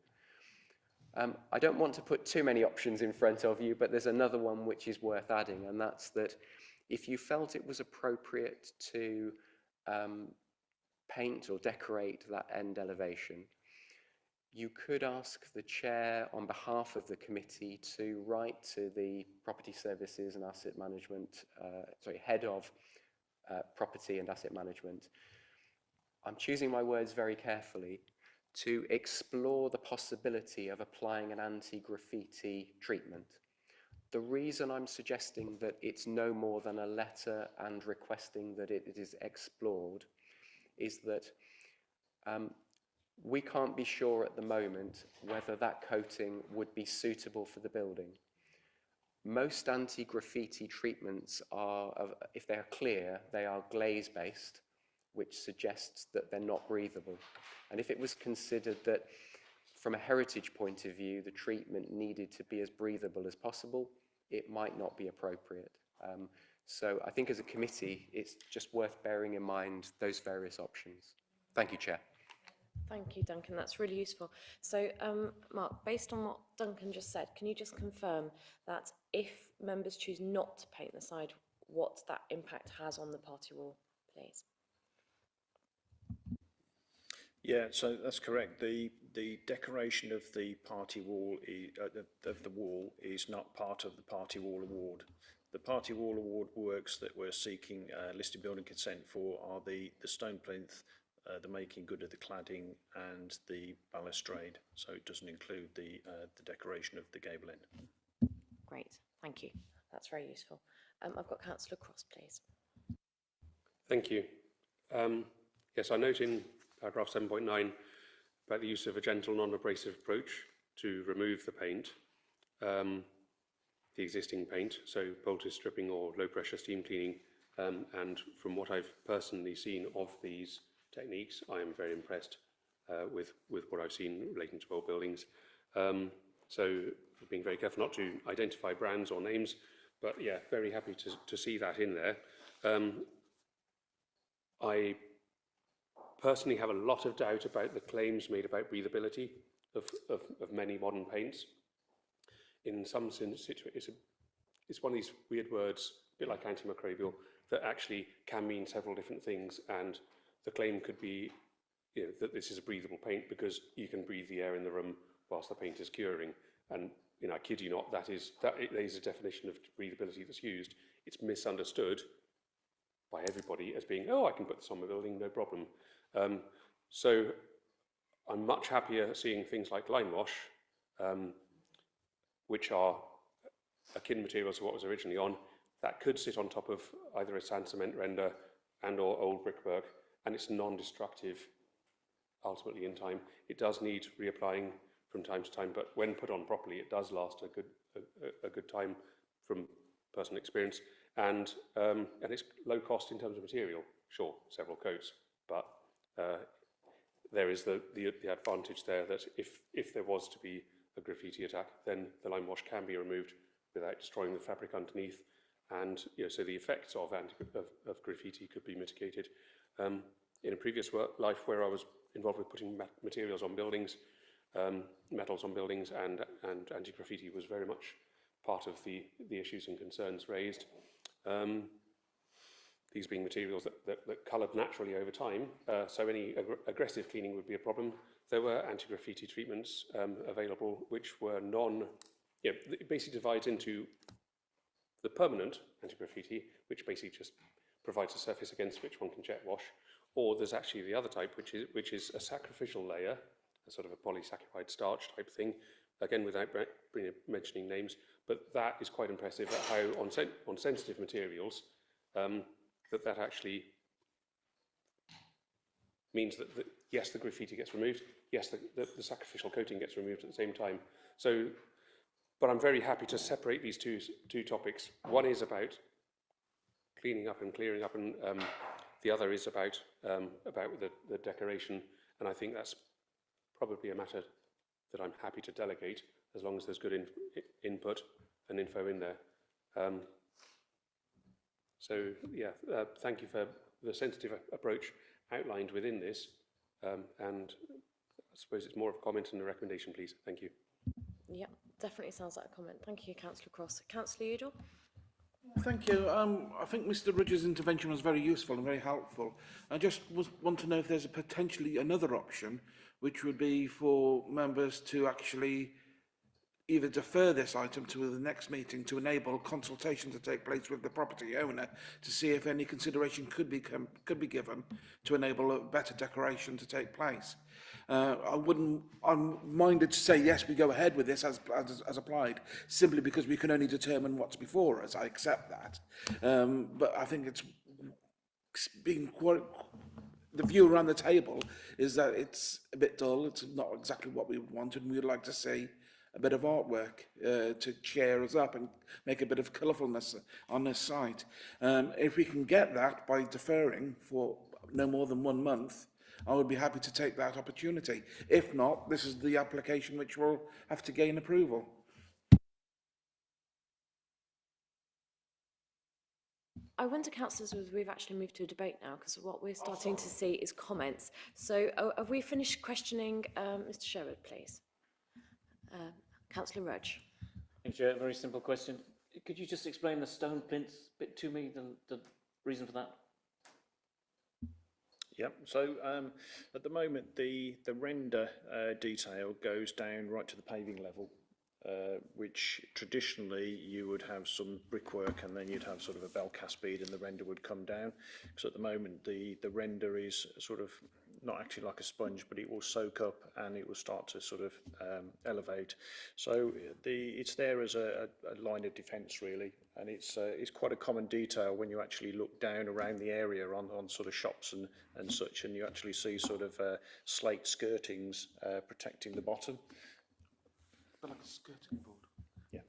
I don't want to put too many options in front of you, but there's another one which is worth adding, and that's that if you felt it was appropriate to paint or decorate that end elevation, you could ask the chair on behalf of the committee to write to the property services and asset management, head of property and asset management. I'm choosing my words very carefully, to explore the possibility of applying an anti-graffiti treatment. The reason I'm suggesting that it's no more than a letter and requesting that it is explored is that we can't be sure at the moment whether that coating would be suitable for the building. Most anti-graffiti treatments are, if they're clear, they are glaze-based, which suggests that they're not breathable. And if it was considered that, from a heritage point of view, the treatment needed to be as breathable as possible, it might not be appropriate. So I think as a committee, it's just worth bearing in mind those various options. Thank you, Chair. Thank you, Duncan. That's really useful. So, Mark, based on what Duncan just said, can you just confirm that if members choose not to paint the side, what that impact has on the party wall, please? Yeah, so that's correct. The decoration of the party wall is not part of the party wall award. The party wall award works that we're seeking listed building consent for are the stone plinth, the making good of the cladding, and the balustrade. So it doesn't include the decoration of the gable end. Great, thank you. That's very useful. I've got Councillor Cross, please. Thank you. Yes, I note in paragraph 7.9 about the use of a gentle, non-abrasive approach to remove the paint, the existing paint, so poultice stripping or low-pressure steam cleaning. And from what I've personally seen of these techniques, I am very impressed with what I've seen relating to old buildings. So being very careful not to identify brands or names, but yeah, very happy to see that in there. I personally have a lot of doubt about the claims made about breathability. of many modern paints. In some sense, it's one of these weird words, a bit like antimicrobial, that actually can mean several different things. And the claim could be, you know, that this is a breathable paint because you can breathe the air in the room whilst the paint is curing. And, you know, I kid you not, that is a definition of breathability that's used. It's misunderstood by everybody as being, oh, I can put this on my building, no problem. So I'm much happier seeing things like lime wash, which are akin materials to what was originally on, that could sit on top of either a sand cement render and or old brickwork, and it's non-destructive ultimately in time. It does need reapplying from time to time, but when put on properly, it does last a good time from personal experience, and it's low cost in terms of material. Sure, several coats, but there is the advantage there that if there was to be a graffiti attack, then the lime wash can be removed without destroying the fabric underneath, and you know, so the effects of graffiti could be mitigated. In a previous life where I was involved with putting materials on buildings, metals on buildings, and anti-graffiti was very much part of the issues and concerns raised. These being materials that coloured naturally over time, so any aggressive cleaning would be a problem. There were anti-graffiti treatments available which were it basically divides into the permanent anti-graffiti, which basically just provides a surface against which one can jet wash, or there's actually the other type, which is a sacrificial layer, a sort of a polysaccharide starch type thing, again without mentioning names, but that is quite impressive at how on sensitive materials that actually means that yes, the graffiti gets removed, yes, the sacrificial coating gets removed at the same time. So, but I'm very happy to separate these two topics. One is about cleaning up and clearing up, and the other is about the decoration. And I think that's probably a matter that I'm happy to delegate as long as there's good input and info in there. So yeah, thank you for the sensitive approach outlined within this, and I suppose it's more of a comment and a recommendation, please. Thank you. Yeah, definitely sounds like a comment. Thank you, Councillor Cross. Councillor Udall? Thank you. I think Mr Rudge's intervention was very useful and very helpful. I just want to know if there's potentially another option, which would be for members to actually either defer this item to the next meeting to enable consultation to take place with the property owner to see if any consideration could be given to enable a better decoration to take place. I'm minded to say yes, we go ahead with this as applied, simply because we can only determine what's before us. I accept that, but I think it's been quite. The view around the table is that it's a bit dull. It's not exactly what we wanted, and we'd like to see a bit of artwork to cheer us up and make a bit of colourfulness on this site. If we can get that by deferring for no more than 1 month, I would be happy to take that opportunity. If not, this is the application which will have to gain approval. I wonder, councillors, whether we've actually moved to a debate now, because what we're starting to see is comments. So have we finished questioning Mr Sherwood, please? Councillor Rudge. Thank you, Chair. Very simple question. Could you just explain the stone plinth bit to me, the reason for that? Yep. So at the moment, the render detail goes down right to the paving level, which traditionally you would have some brickwork and then you'd have sort of a bell cast bead and the render would come down. So at the moment, the render is sort of not actually like a sponge, but it will soak up and it will start to sort of elevate. So it's there as a line of defence, really, and it's quite a common detail when you actually look down around the area on sort of shops and such, and you actually see sort of slate skirtings protecting the bottom. But like a skirting board. Yeah.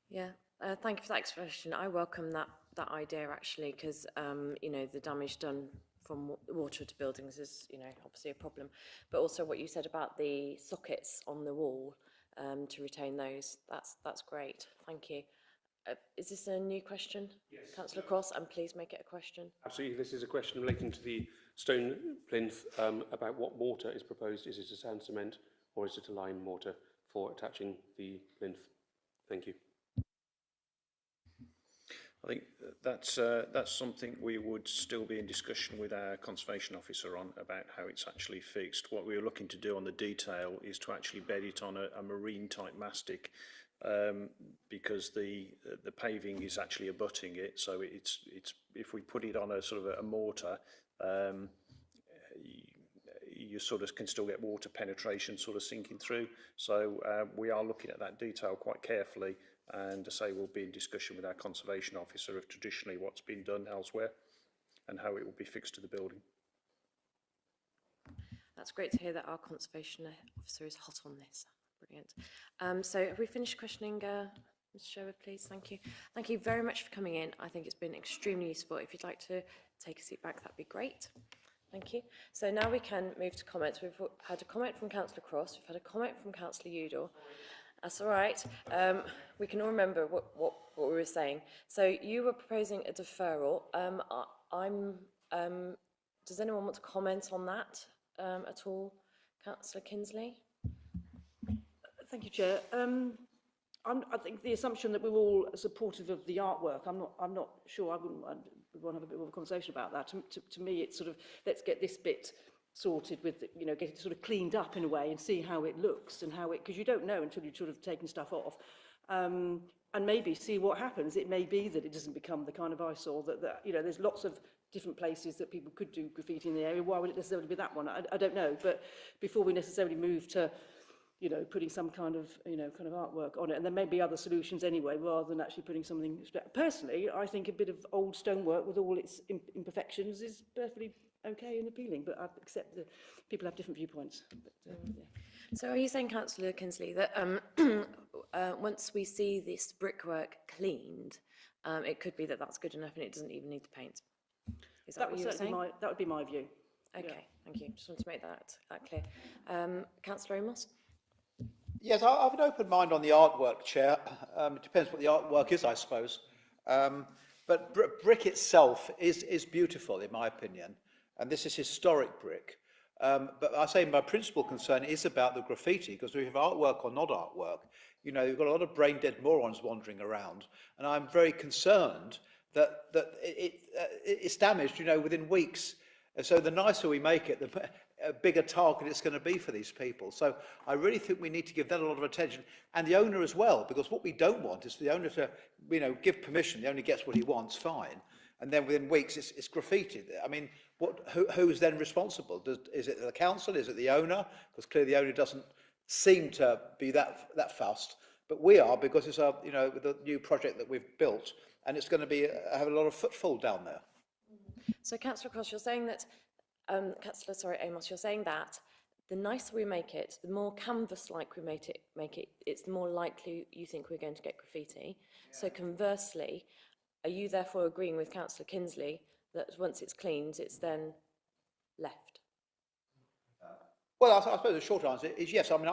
Yeah. Thank you for that explanation. I welcome that idea, actually, because you know, the damage done from water to buildings is, you know, obviously a problem, but also what you said about the sockets on the wall to retain those, that's great. Thank you. Is this a new question? Yes. Councillor Cross, and please make it a question. Absolutely. This is a question relating to the stone plinth about what mortar is proposed. Is it a sand cement or is it a lime mortar for attaching the plinth? Thank you. I think that's something we would still be in discussion with our conservation officer on, about how it's actually fixed. What we were looking to do on the detail is to actually bed it on a marine type mastic, because the paving is actually abutting it. So it's if we put it on a sort of a mortar, you sort of can still get water penetration sort of sinking through. So we are looking at that detail quite carefully, and to say we'll be in discussion with our conservation officer of traditionally what's been done elsewhere and how it will be fixed to the building. That's great to hear that our conservation officer is hot on this. Brilliant. So have we finished questioning Ms. Sherwood, please? Thank you. Thank you very much for coming in. I think it's been extremely useful. If you'd like to take a seat back, that'd be great. Thank you. So now we can move to comments. We've had a comment from Councillor Cross. We've had a comment from Councillor Udall. That's all right. We can all remember what we were saying. So you were proposing a deferral. Does anyone want to comment on that at all? Councillor Kinsley? Thank you, Chair. I think the assumption that we're all supportive of the artwork, I'm not sure. I would want to have a bit more of a conversation about that. To me, it's sort of, let's get this bit sorted with, you know, get it sort of cleaned up in a way and see how it looks and how it, because you don't know until you've sort of taken stuff off. And maybe see what happens. It may be that it doesn't become the kind of eyesore that you know, there's lots of different places that people could do graffiti in the area. Why would it necessarily be that one? I don't know. But before we necessarily move to, you know, putting some kind of, you know, kind of artwork on it, and there may be other solutions anyway, rather than actually putting something. Personally, I think a bit of old stonework with all its imperfections is perfectly okay and appealing, but I accept that people have different viewpoints. But, yeah. So are you saying, Councillor Kinsley, that once we see this brickwork cleaned, it could be that that's good enough and it doesn't even need to paint? Is that what you were saying? That would be my view. Okay, yeah. Thank you. Just want to make that clear. Councillor Amos? Yes, I have an open mind on the artwork, Chair. It depends what the artwork is, I suppose. But brick itself is beautiful, in my opinion, and this is historic brick. But I say my principal concern is about the graffiti, because we have artwork or not artwork. You know, you've got a lot of brain-dead morons wandering around, and I'm very concerned that it's damaged, you know, within weeks. And so the nicer we make it, the bigger target it's going to be for these people. So I really think we need to give that a lot of attention, and the owner as well, because what we don't want is for the owner to, you know, give permission. The owner gets what he wants, fine, and then within weeks it's graffitied. I mean, who's then responsible? Is it the council? Is it the owner? Because clearly the owner doesn't seem to be that fussed, but we are, because it's a, you know, the new project that we've built, and it's going to be have a lot of footfall down there. So, Councillor Cross, you're saying that, Amos, you're saying that the nicer we make it, the more canvas-like we make it, it's the more likely you think we're going to get graffiti. Yeah. So, conversely, are you therefore agreeing with Councillor Kinsley that once it's cleaned, it's then left? Well, I suppose the short answer is yes. I mean,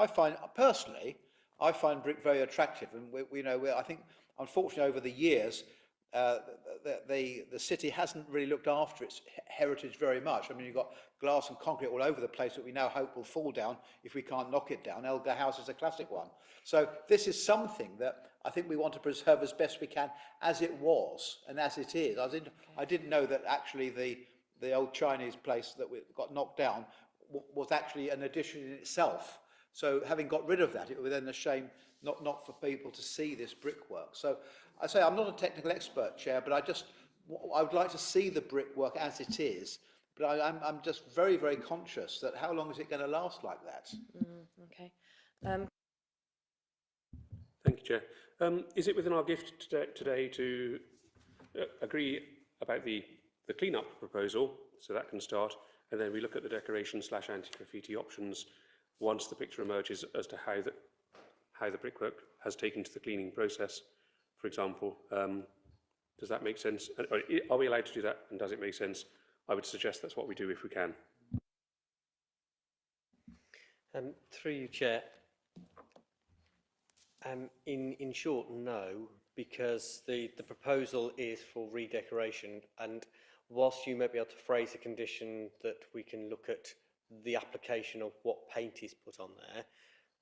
personally, I find brick very attractive, and I think, unfortunately, over the years, the city hasn't really looked after its heritage very much. I mean, you've got glass and concrete all over the place that we now hope will fall down if we can't knock it down. Elgar House is a classic one. So this is something that I think we want to preserve as best we can, as it was and as it is. I didn't know that actually the old Chinese place that we got knocked down was actually an addition in itself. So having got rid of that, it was then a shame not for people to see this brickwork. So I say I'm not a technical expert, Chair, but I would like to see the brickwork as it is. But I'm just very, very conscious that how long is it going to last like that? Okay. Thank you, Chair. Is it within our gift today to agree about the clean-up proposal, so that can start, and then we look at the decoration/anti-graffiti options once the picture emerges as to how the brickwork has taken to the cleaning process, for example? Does that make sense? Are we allowed to do that, and does it make sense? I would suggest that's what we do if we can. Through you, Chair. In short, no. because the proposal is for redecoration, and whilst you may be able to phrase a condition that we can look at the application of what paint is put on there,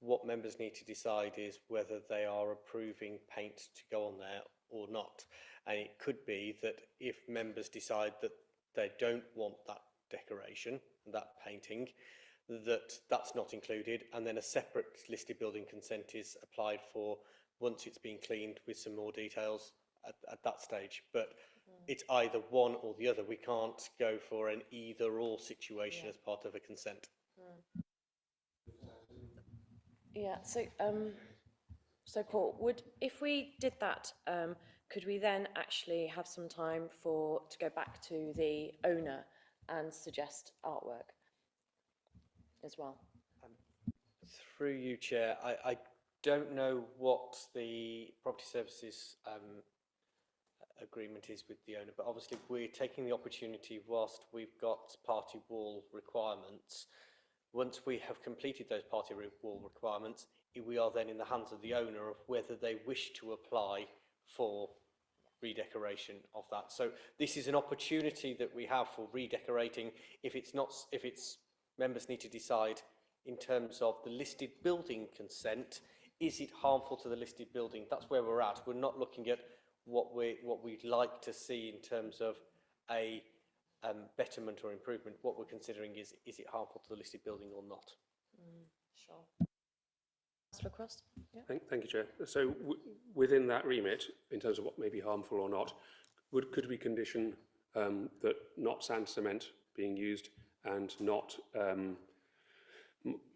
what members need to decide is whether they are approving paint to go on there or not. And it could be that if members decide that they don't want that decoration, that painting, that's not included, and then a separate listed building consent is applied for once it's been cleaned with some more details at that stage. But it's either one or the other. We can't go for an either-or situation as part of a consent. Yeah, so Paul, if we did that, could we then actually have some time to go back to the owner and suggest artwork as well? Through you, Chair, I don't know what the property services agreement is with the owner, but obviously we're taking the opportunity whilst we've got party wall requirements. Once we have completed those party wall requirements, we are then in the hands of the owner of whether they wish to apply for redecoration of that. So this is an opportunity that we have for redecorating. If it's members need to decide in terms of the listed building consent, is it harmful to the listed building? That's where we're at. We're not looking at what we'd like to see in terms of a betterment or improvement. What we're considering is it harmful to the listed building or not? Sure. Councillor Cross? Yeah. Thank you, Chair. So within that remit, in terms of what may be harmful or not, could we condition that not sand cement being used and not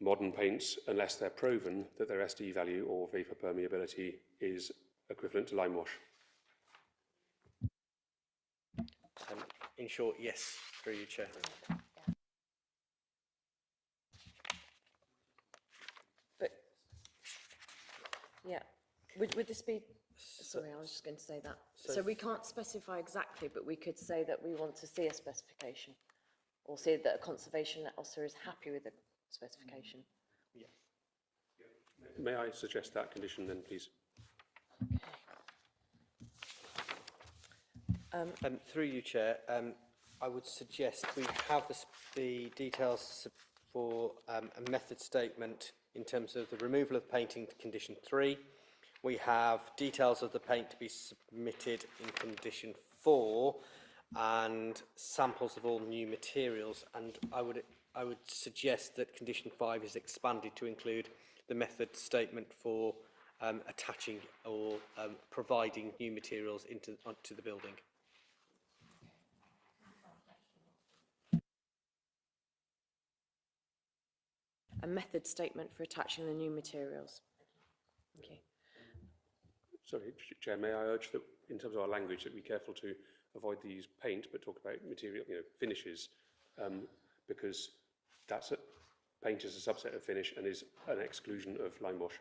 modern paints unless they're proven that their SD value or vapour permeability is equivalent to lime wash? In short, yes, through you, Chair. But, yeah, would this be, sorry, I was just going to say that. So we can't specify exactly, but we could say that we want to see a specification, or see that a conservation officer is happy with the specification. Yeah. May I suggest that condition then, please? Through you, Chair, I would suggest we have the details for a method statement in terms of the removal of painting to condition 3. We have details of the paint to be submitted in condition 4 and samples of all new materials. And I would suggest that condition 5 is expanded to include the method statement for attaching or providing new materials onto the building. A method statement for attaching the new materials. Okay. Sorry, Chair, may I urge that in terms of our language that we be careful to avoid the use paint, but talk about material, finishes, because paint is a subset of finish and is an exclusion of lime wash.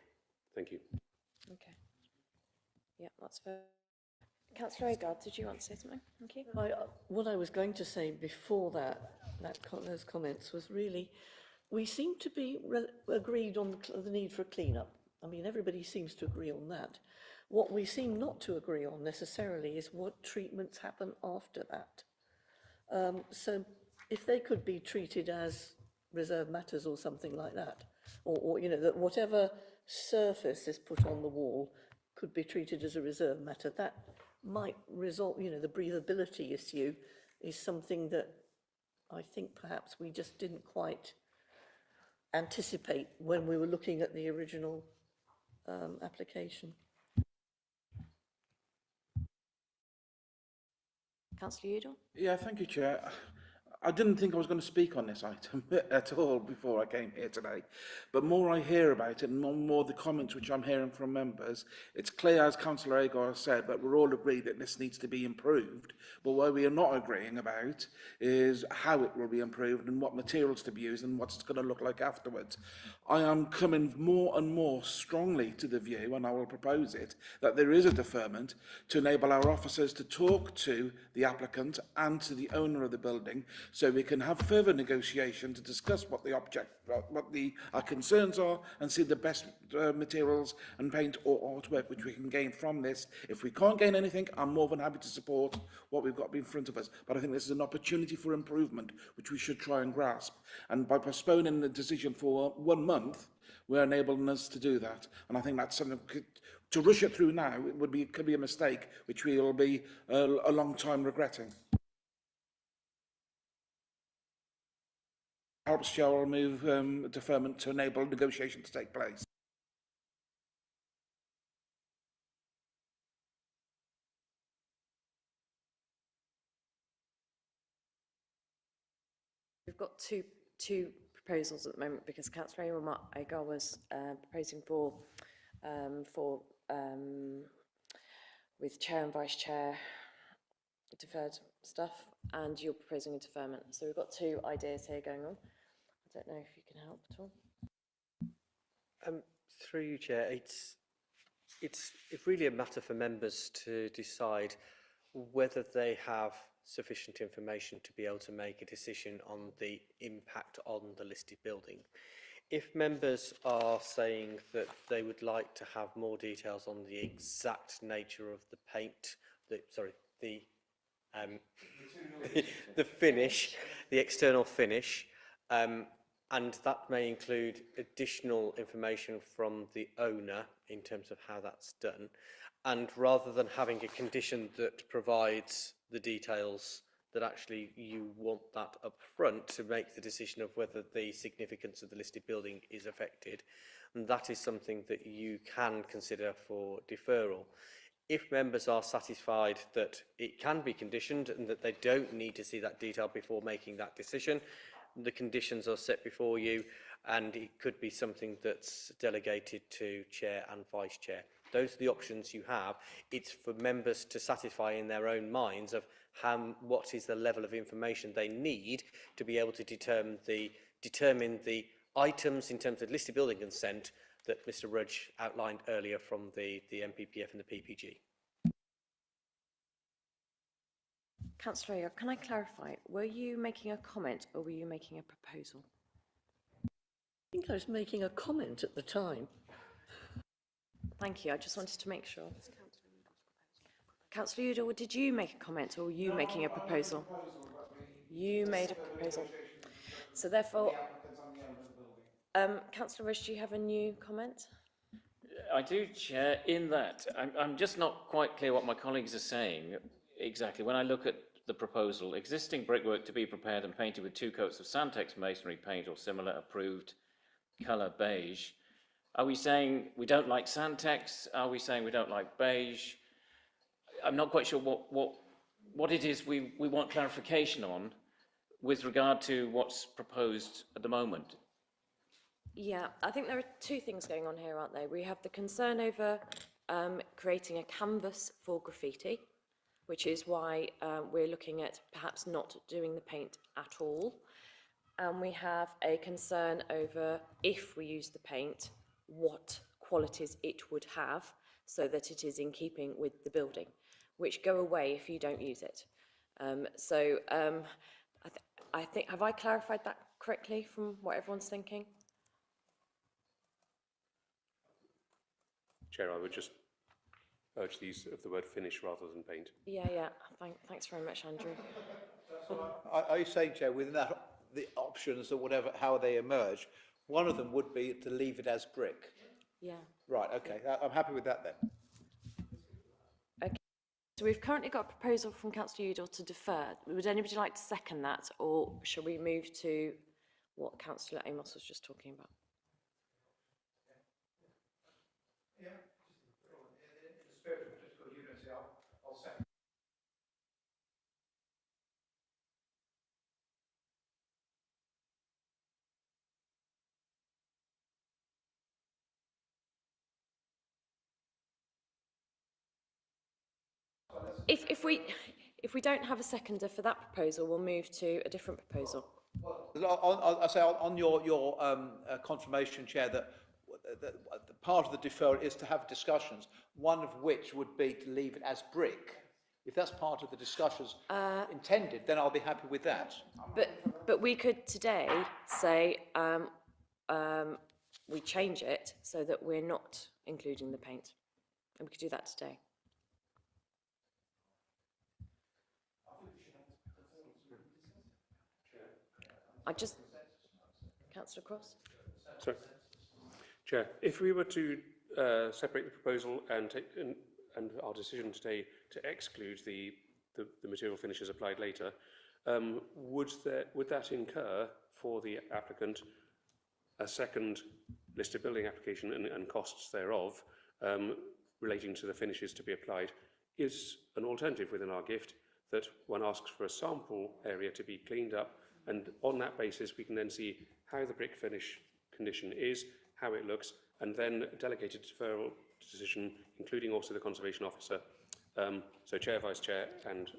Thank you. Okay. Yeah, that's fair. Councillor Agard, did you want to say something? Thank you. What I was going to say before those comments was really, we seem to be agreed on the need for a clean-up. I mean, everybody seems to agree on that. What we seem not to agree on necessarily is what treatments happen after that. So if they could be treated as reserve matters or something like that, or that whatever surface is put on the wall could be treated as a reserve matter, that might result, the breathability issue is something that I think perhaps we just didn't quite anticipate when we were looking at the original application. Councillor Udall? Yeah, thank you, Chair. I didn't think I was going to speak on this item at all before I came here today. But more I hear about it and more the comments which I'm hearing from members, it's clear, as Councillor Agar has said, that we're all agreed that this needs to be improved. But what we are not agreeing about is how it will be improved and what materials to be used and what it's going to look like afterwards. I am coming more and more strongly to the view, and I will propose it, that there is a deferment to enable our officers to talk to the applicant and to the owner of the building, so we can have further negotiation to discuss what our concerns are, and see the best materials and paint or artwork which we can gain from this. If we can't gain anything, I'm more than happy to support what we've got in front of us. But I think this is an opportunity for improvement, which we should try and grasp. And by postponing the decision for 1 month, we're enabling us to do that. And I think that's something, to rush it through now, could be a mistake, which we will be a long time regretting. Helps Chair, I'll move deferment to enable negotiation to take place. We've got two proposals at the moment, because Councillor Agar was proposing for with Chair and Vice Chair deferred stuff, and you're proposing a deferment. So we've got two ideas here going on. I don't know if you can help at all. Through you, Chair, it's really a matter for members to decide whether they have sufficient information to be able to make a decision on the impact on the listed building. If members are saying that they would like to have more details on the exact nature of the paint, the finish, the external finish, and that may include additional information from the owner in terms of how that's done, and rather than having a condition that provides the details, that actually you want that up front to make the decision of whether the significance of the listed building is affected, and that is something that you can consider for deferral. If members are satisfied that it can be conditioned and that they don't need to see that detail before making that decision, the conditions are set before you, and it could be something that's delegated to Chair and Vice Chair. Those are the options you have. It's for members to satisfy in their own minds of what is the level of information they need to be able to determine the items in terms of listed building consent that Mr. Rudge outlined earlier from the MPPF and the PPG. Councillor Agar, can I clarify? Were you making a comment or were you making a proposal? I think I was making a comment at the time. Thank you. I just wanted to make sure. Councillor Udall, did you make a comment or were you making a proposal? You made a proposal. So therefore, Councillor Rush, do you have a new comment? I do, Chair, in that I'm just not quite clear what my colleagues are saying exactly. When I look at the proposal, existing brickwork to be prepared and painted with 2 coats of Santex masonry paint or similar approved colour beige. Are we saying we don't like Santex? Are we saying we don't like beige? I'm not quite sure what it is we want clarification on with regard to what's proposed at the moment. Yeah, I think there are two things going on here, aren't there? We have the concern over creating a canvas for graffiti, which is why we're looking at perhaps not doing the paint at all. And we have a concern over, if we use the paint, what qualities it would have so that it is in keeping with the building, which go away if you don't use it. I think, have I clarified that correctly from what everyone's thinking? Chair, I would just urge the use of the word finish rather than paint. Yeah. Thanks very much, Andrew. Are you saying, Chair, within that, the options or whatever, how they emerge, one of them would be to leave it as brick? Yeah. Right, okay. I'm happy with that then. Okay. So we've currently got a proposal from Councillor Udall to defer. Would anybody like to second that, or shall we move to what Councillor Amos was just talking about? Yeah, in the spirit of political unity, I'll second. If we don't have a seconder for that proposal, we'll move to a different proposal. I say on your confirmation, Chair, that the part of the deferral is to have discussions, one of which would be to leave it as brick. If that's part of the discussions intended, then I'll be happy with that. But we could today say we change it so that we're not including the paint, and we could do that today. Councillor Cross. Sorry. Chair, if we were to separate the proposal and our decision today to exclude the material finishes applied later, would that incur for the applicant a second listed building application and costs thereof relating to the finishes to be applied? Is an alternative within our gift that one asks for a sample area to be cleaned up, and on that basis we can then see how the brick finish condition is, how it looks, and then a delegated deferral decision, including also the conservation officer, so chair, vice chair, and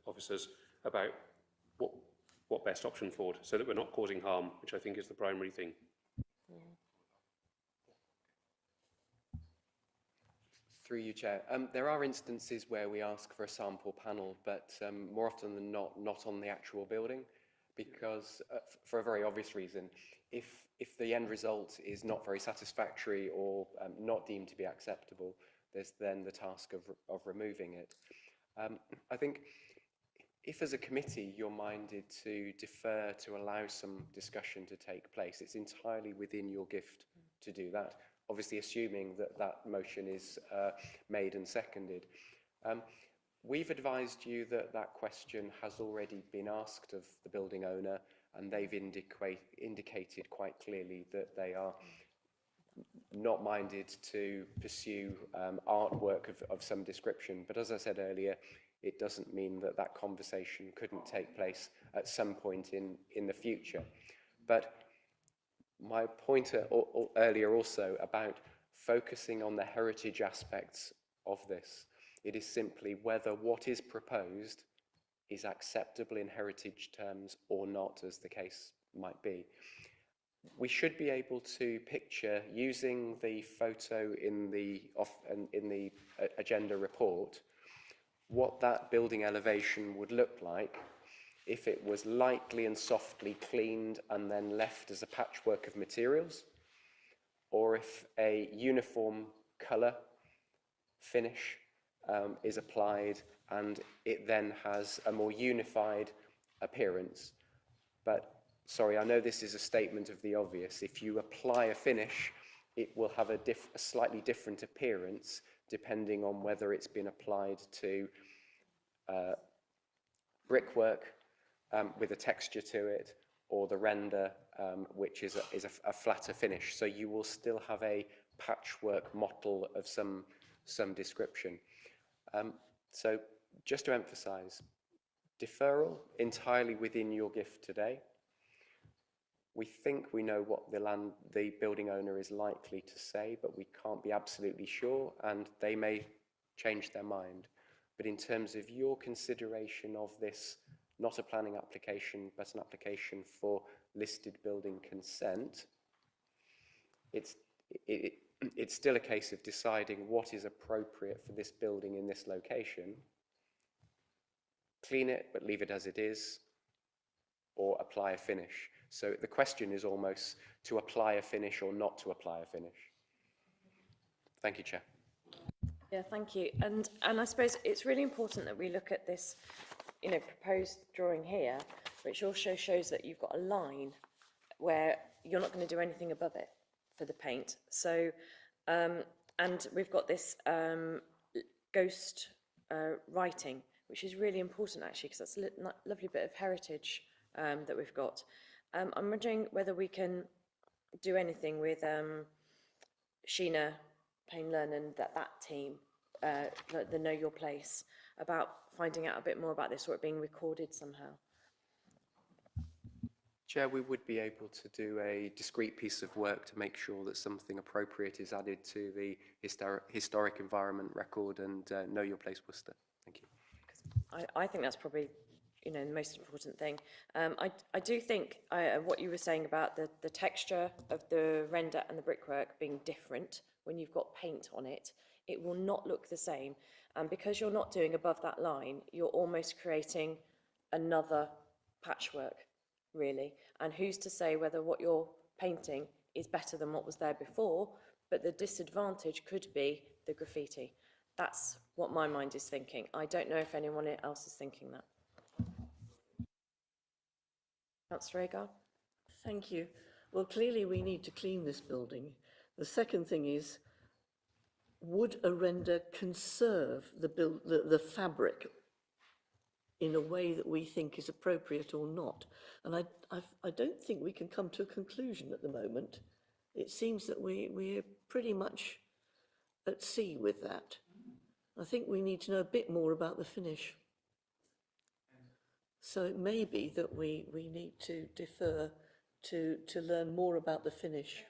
officers, about what best option forward, so that we're not causing harm, which I think is the primary thing. Through you, Chair. There are instances where we ask for a sample panel, but more often than not on the actual building, because for a very obvious reason, if the end result is not very satisfactory or not deemed to be acceptable, there's then the task of removing it. I think if as a committee you're minded to defer to allow some discussion to take place, it's entirely within your gift to do that, obviously assuming that that motion is made and seconded. We've advised you that that question has already been asked of the building owner, and they've indicated quite clearly that they are not minded to pursue artwork of some description. But as I said earlier, it doesn't mean that that conversation couldn't take place at some point in the future. But my point earlier also about focusing on the heritage aspects of this, it is simply whether what is proposed is acceptable in heritage terms or not, as the case might be. We should be able to picture, using the photo in the agenda report, what that building elevation would look like if it was lightly and softly cleaned and then left as a patchwork of materials, or if a uniform colour finish is applied and it then has a more unified appearance. But sorry, I know this is a statement of the obvious. If you apply a finish, it will have a slightly different appearance depending on whether it's been applied to brickwork with a texture to it, or the render, which is a flatter finish. So you will still have a patchwork mottle of some description. So just to emphasise, deferral entirely within your gift today. We think we know what the building owner is likely to say, but we can't be absolutely sure, and they may change their mind. But in terms of your consideration of this, not a planning application, but an application for listed building consent, it's still a case of deciding what is appropriate for this building in this location. Clean it, but leave it as it is, or apply a finish. So the question is almost to apply a finish or not to apply a finish. Thank you, Chair. Yeah, thank you. And I suppose it's really important that we look at this, proposed drawing here, which also shows that you've got a line where you're not going to do anything above it for the paint. So, and we've got this ghost writing, which is really important actually, because that's a lovely bit of heritage that we've got. I'm wondering whether we can do anything with Sheena Payne-Learn and that team, the Know Your Place, about finding out a bit more about this, or it being recorded somehow. Chair, we would be able to do a discrete piece of work to make sure that something appropriate is added to the historic environment record and Know Your Place Worcester. Thank you. I think that's probably, you know, the most important thing. I do think what you were saying about the texture of the render and the brickwork being different when you've got paint on it, it will not look the same. And because you're not doing above that line, you're almost creating another patchwork, really. And who's to say whether what you're painting is better than what was there before, but the disadvantage could be the graffiti. That's what my mind is thinking. I don't know if anyone else is thinking that. Councillor Agar? Thank you. Well, clearly we need to clean this building. The second thing is, would a render conserve the fabric in a way that we think is appropriate or not? And I don't think we can come to a conclusion at the moment. It seems that we're pretty much at sea with that. I think we need to know a bit more about the finish. So it may be that we need to defer to learn more about the finish.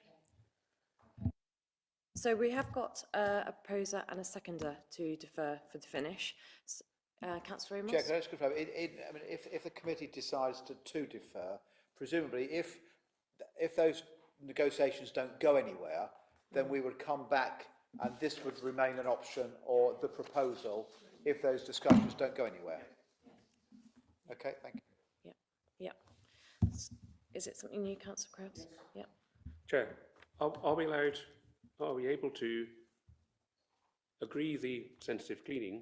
So we have got a proposer and a seconder to defer for the finish. Councillor Amos? Chair, can I just confirm, I mean, if the committee decides to defer, presumably if those negotiations don't go anywhere, then we would come back and this would remain an option, or the proposal, if those discussions don't go anywhere. Okay, thank you. Yeah. Is it something new, Councillor Krebs? Yeah. Chair, are we able to agree the sensitive cleaning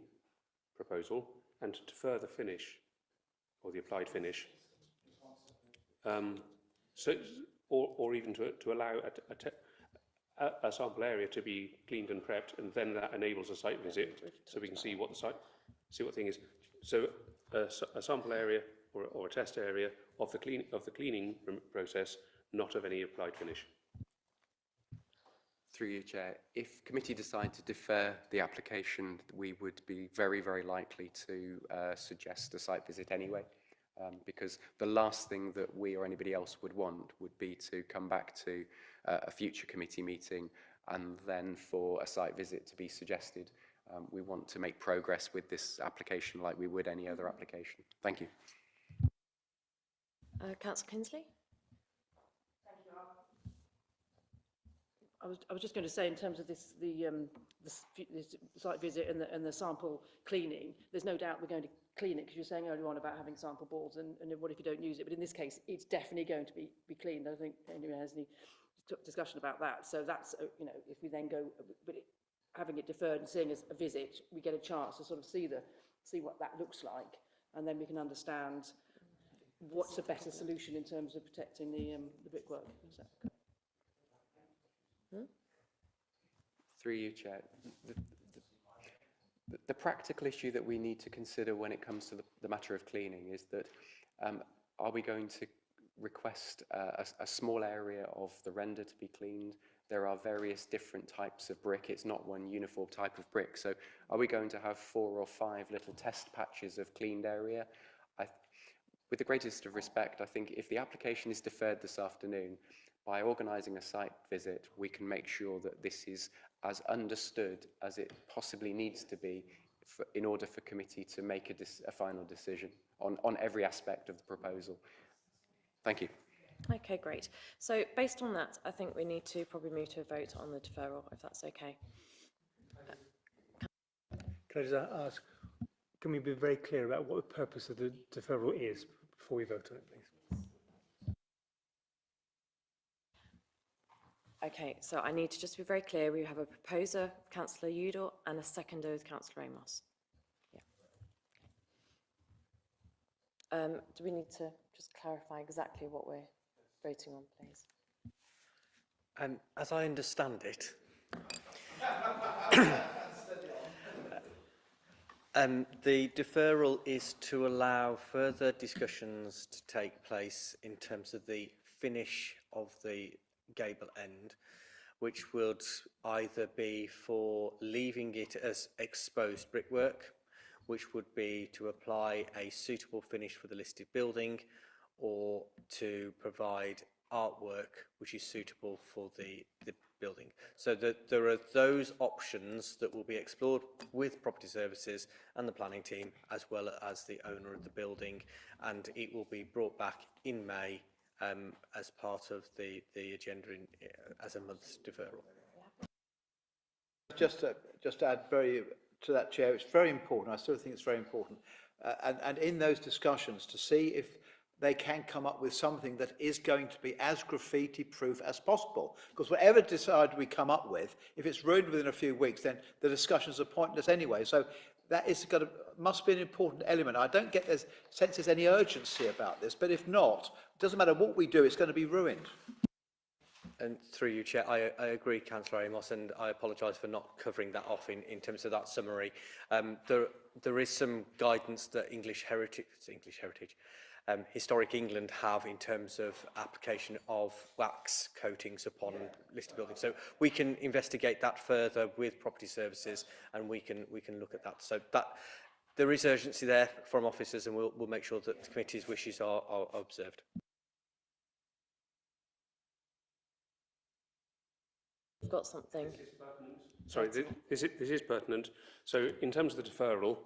proposal and to defer the finish, or the applied finish, or even to allow a sample area to be cleaned and prepped, and then that enables a site visit so we can see what the thing is. So a sample area or a test area of the cleaning process, not of any applied finish. Through you, Chair, if committee decide to defer the application, we would be very, very likely to suggest a site visit anyway, because the last thing that we or anybody else would want would be to come back to a future committee meeting and then for a site visit to be suggested. We want to make progress with this application like we would any other application. Thank you. Councillor Kinsley? I was just going to say, in terms of the site visit and the sample cleaning, there's no doubt we're going to clean it, because you're saying earlier on about having sample boards and what if you don't use it. But in this case, it's definitely going to be cleaned. I don't think anyone has any discussion about that. So that's, you know, if we then go, but having it deferred and seeing as a visit, we get a chance to sort of see what that looks like, and then we can understand what's a better solution in terms of protecting the brickwork. Is that okay? Through you, Chair, the practical issue that we need to consider when it comes to the matter of cleaning is that are we going to request a small area of the render to be cleaned? There are various different types of brick. It's not one uniform type of brick. So are we going to have 4 or 5 little test patches of cleaned area? With the greatest of respect, I think if the application is deferred this afternoon, by organising a site visit, we can make sure that this is as understood as it possibly needs to be in order for committee to make a final decision on every aspect of the proposal. Thank you. Okay, great. So based on that, I think we need to probably move to a vote on the deferral, if that's okay. Can I just ask, can we be very clear about what the purpose of the deferral is before we vote on it, please? Okay, so I need to just be very clear. We have a proposer, Councillor Udall, and a seconder with Councillor Amos. Yeah. Do we need to just clarify exactly what we're voting on, please? As I understand it, the deferral is to allow further discussions to take place in terms of the finish of the gable end, which would either be for leaving it as exposed brickwork, which would be to apply a suitable finish for the listed building, or to provide artwork which is suitable for the building. So that there are those options that will be explored with property services and the planning team, as well as the owner of the building, and it will be brought back in May as part of the agenda as a month's deferral. Just to add to that, Chair, it's very important. I still think it's very important. And in those discussions, to see if they can come up with something that is going to be as graffiti-proof as possible. Because whatever decide we come up with, if it's ruined within a few weeks, then the discussions are pointless anyway. So that must be an important element. I don't get this sense there's any urgency about this, but if not, it doesn't matter what we do, it's going to be ruined. And through you, Chair, I agree, Councillor Amos, and I apologise for not covering that off in terms of that summary. There is some guidance that Historic England have in terms of application of wax coatings upon listed buildings. So we can investigate that further with property services, and we can look at that. So that there is urgency there from officers, and we'll make sure that the committee's wishes are observed. We've got something. Sorry, this is pertinent. So in terms of the deferral,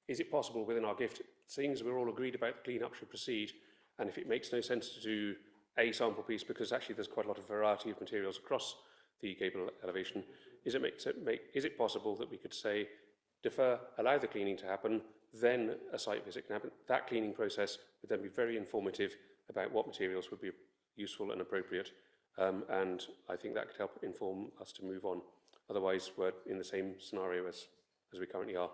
is it possible within our gift, seeing as we're all agreed about the clean-up should proceed, and if it makes no sense to do a sample piece, because actually there's quite a lot of variety of materials across the gable elevation, is it possible that we could say, defer, allow the cleaning to happen, then a site visit can happen? That cleaning process would then be very informative about what materials would be useful and appropriate, and I think that could help inform us to move on. Otherwise, we're in the same scenario as we currently are.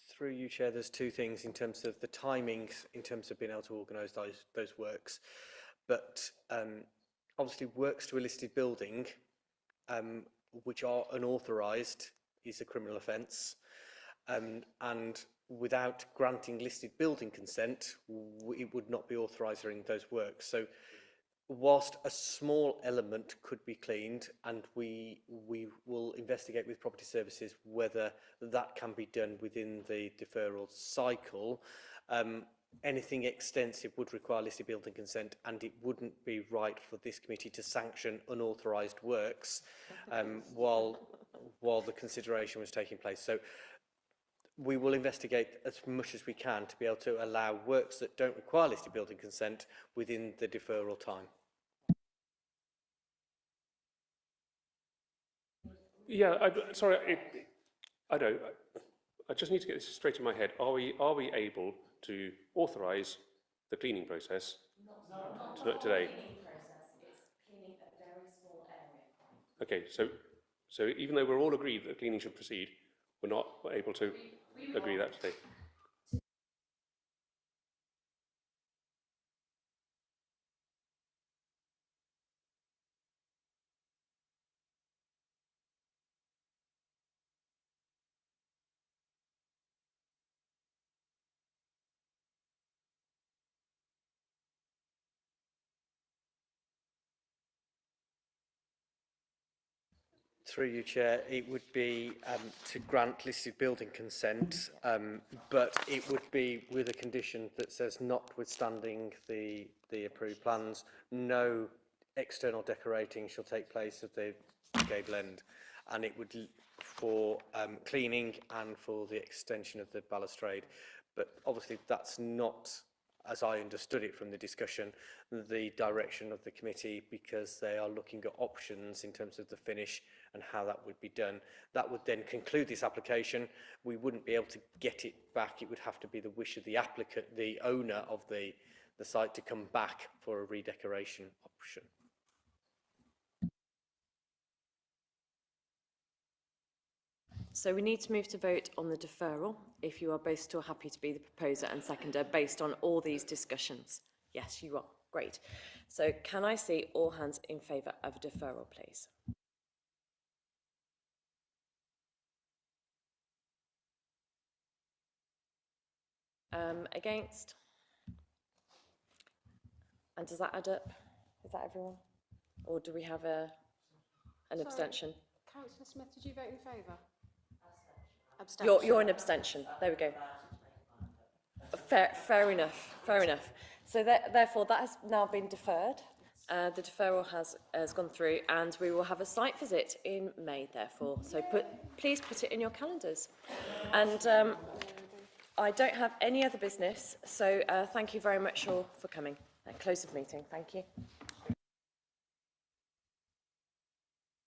Through you, Chair, there's two things in terms of the timings, in terms of being able to organise those works. But obviously works to a listed building, which are unauthorised, is a criminal offence. And without granting listed building consent, it would not be authorising those works. So whilst a small element could be cleaned, and we will investigate with property services whether that can be done within the deferral cycle, anything extensive would require listed building consent, and it wouldn't be right for this committee to sanction unauthorised works while the consideration was taking place. So we will investigate as much as we can to be able to allow works that don't require listed building consent within the deferral time. Yeah, I know. I just need to get this straight in my head. Are we able to authorise the cleaning process today? It's cleaning a very small area. Okay, so even though we're all agreed that cleaning should proceed, we're not able to agree that today. Through you, Chair, it would be to grant listed building consent, but it would be with a condition that says, notwithstanding the approved plans, no external decorating shall take place at the gable end, and it would for cleaning and for the extension of the balustrade. But obviously that's not, as I understood it from the discussion, the direction of the committee, because they are looking at options in terms of the finish and how that would be done. That would then conclude this application. We wouldn't be able to get it back. It would have to be the wish of the applicant, the owner of the site, to come back for a redecoration option. So we need to move to vote on the deferral, if you are both still happy to be the proposer and seconder based on all these discussions. Yes, you are. Great. So can I see all hands in favour of a deferral, please? Against? And does that add up? Is that everyone? Or do we have an abstention? Councillor Smith, did you vote in favour? You're an abstention. There we go. Fair enough. Fair enough. So therefore, that has now been deferred. The deferral has gone through, and we will have a site visit in May, therefore. So please put it in your calendars. And I don't have any other business, so thank you very much all for coming. Close of meeting. Thank you.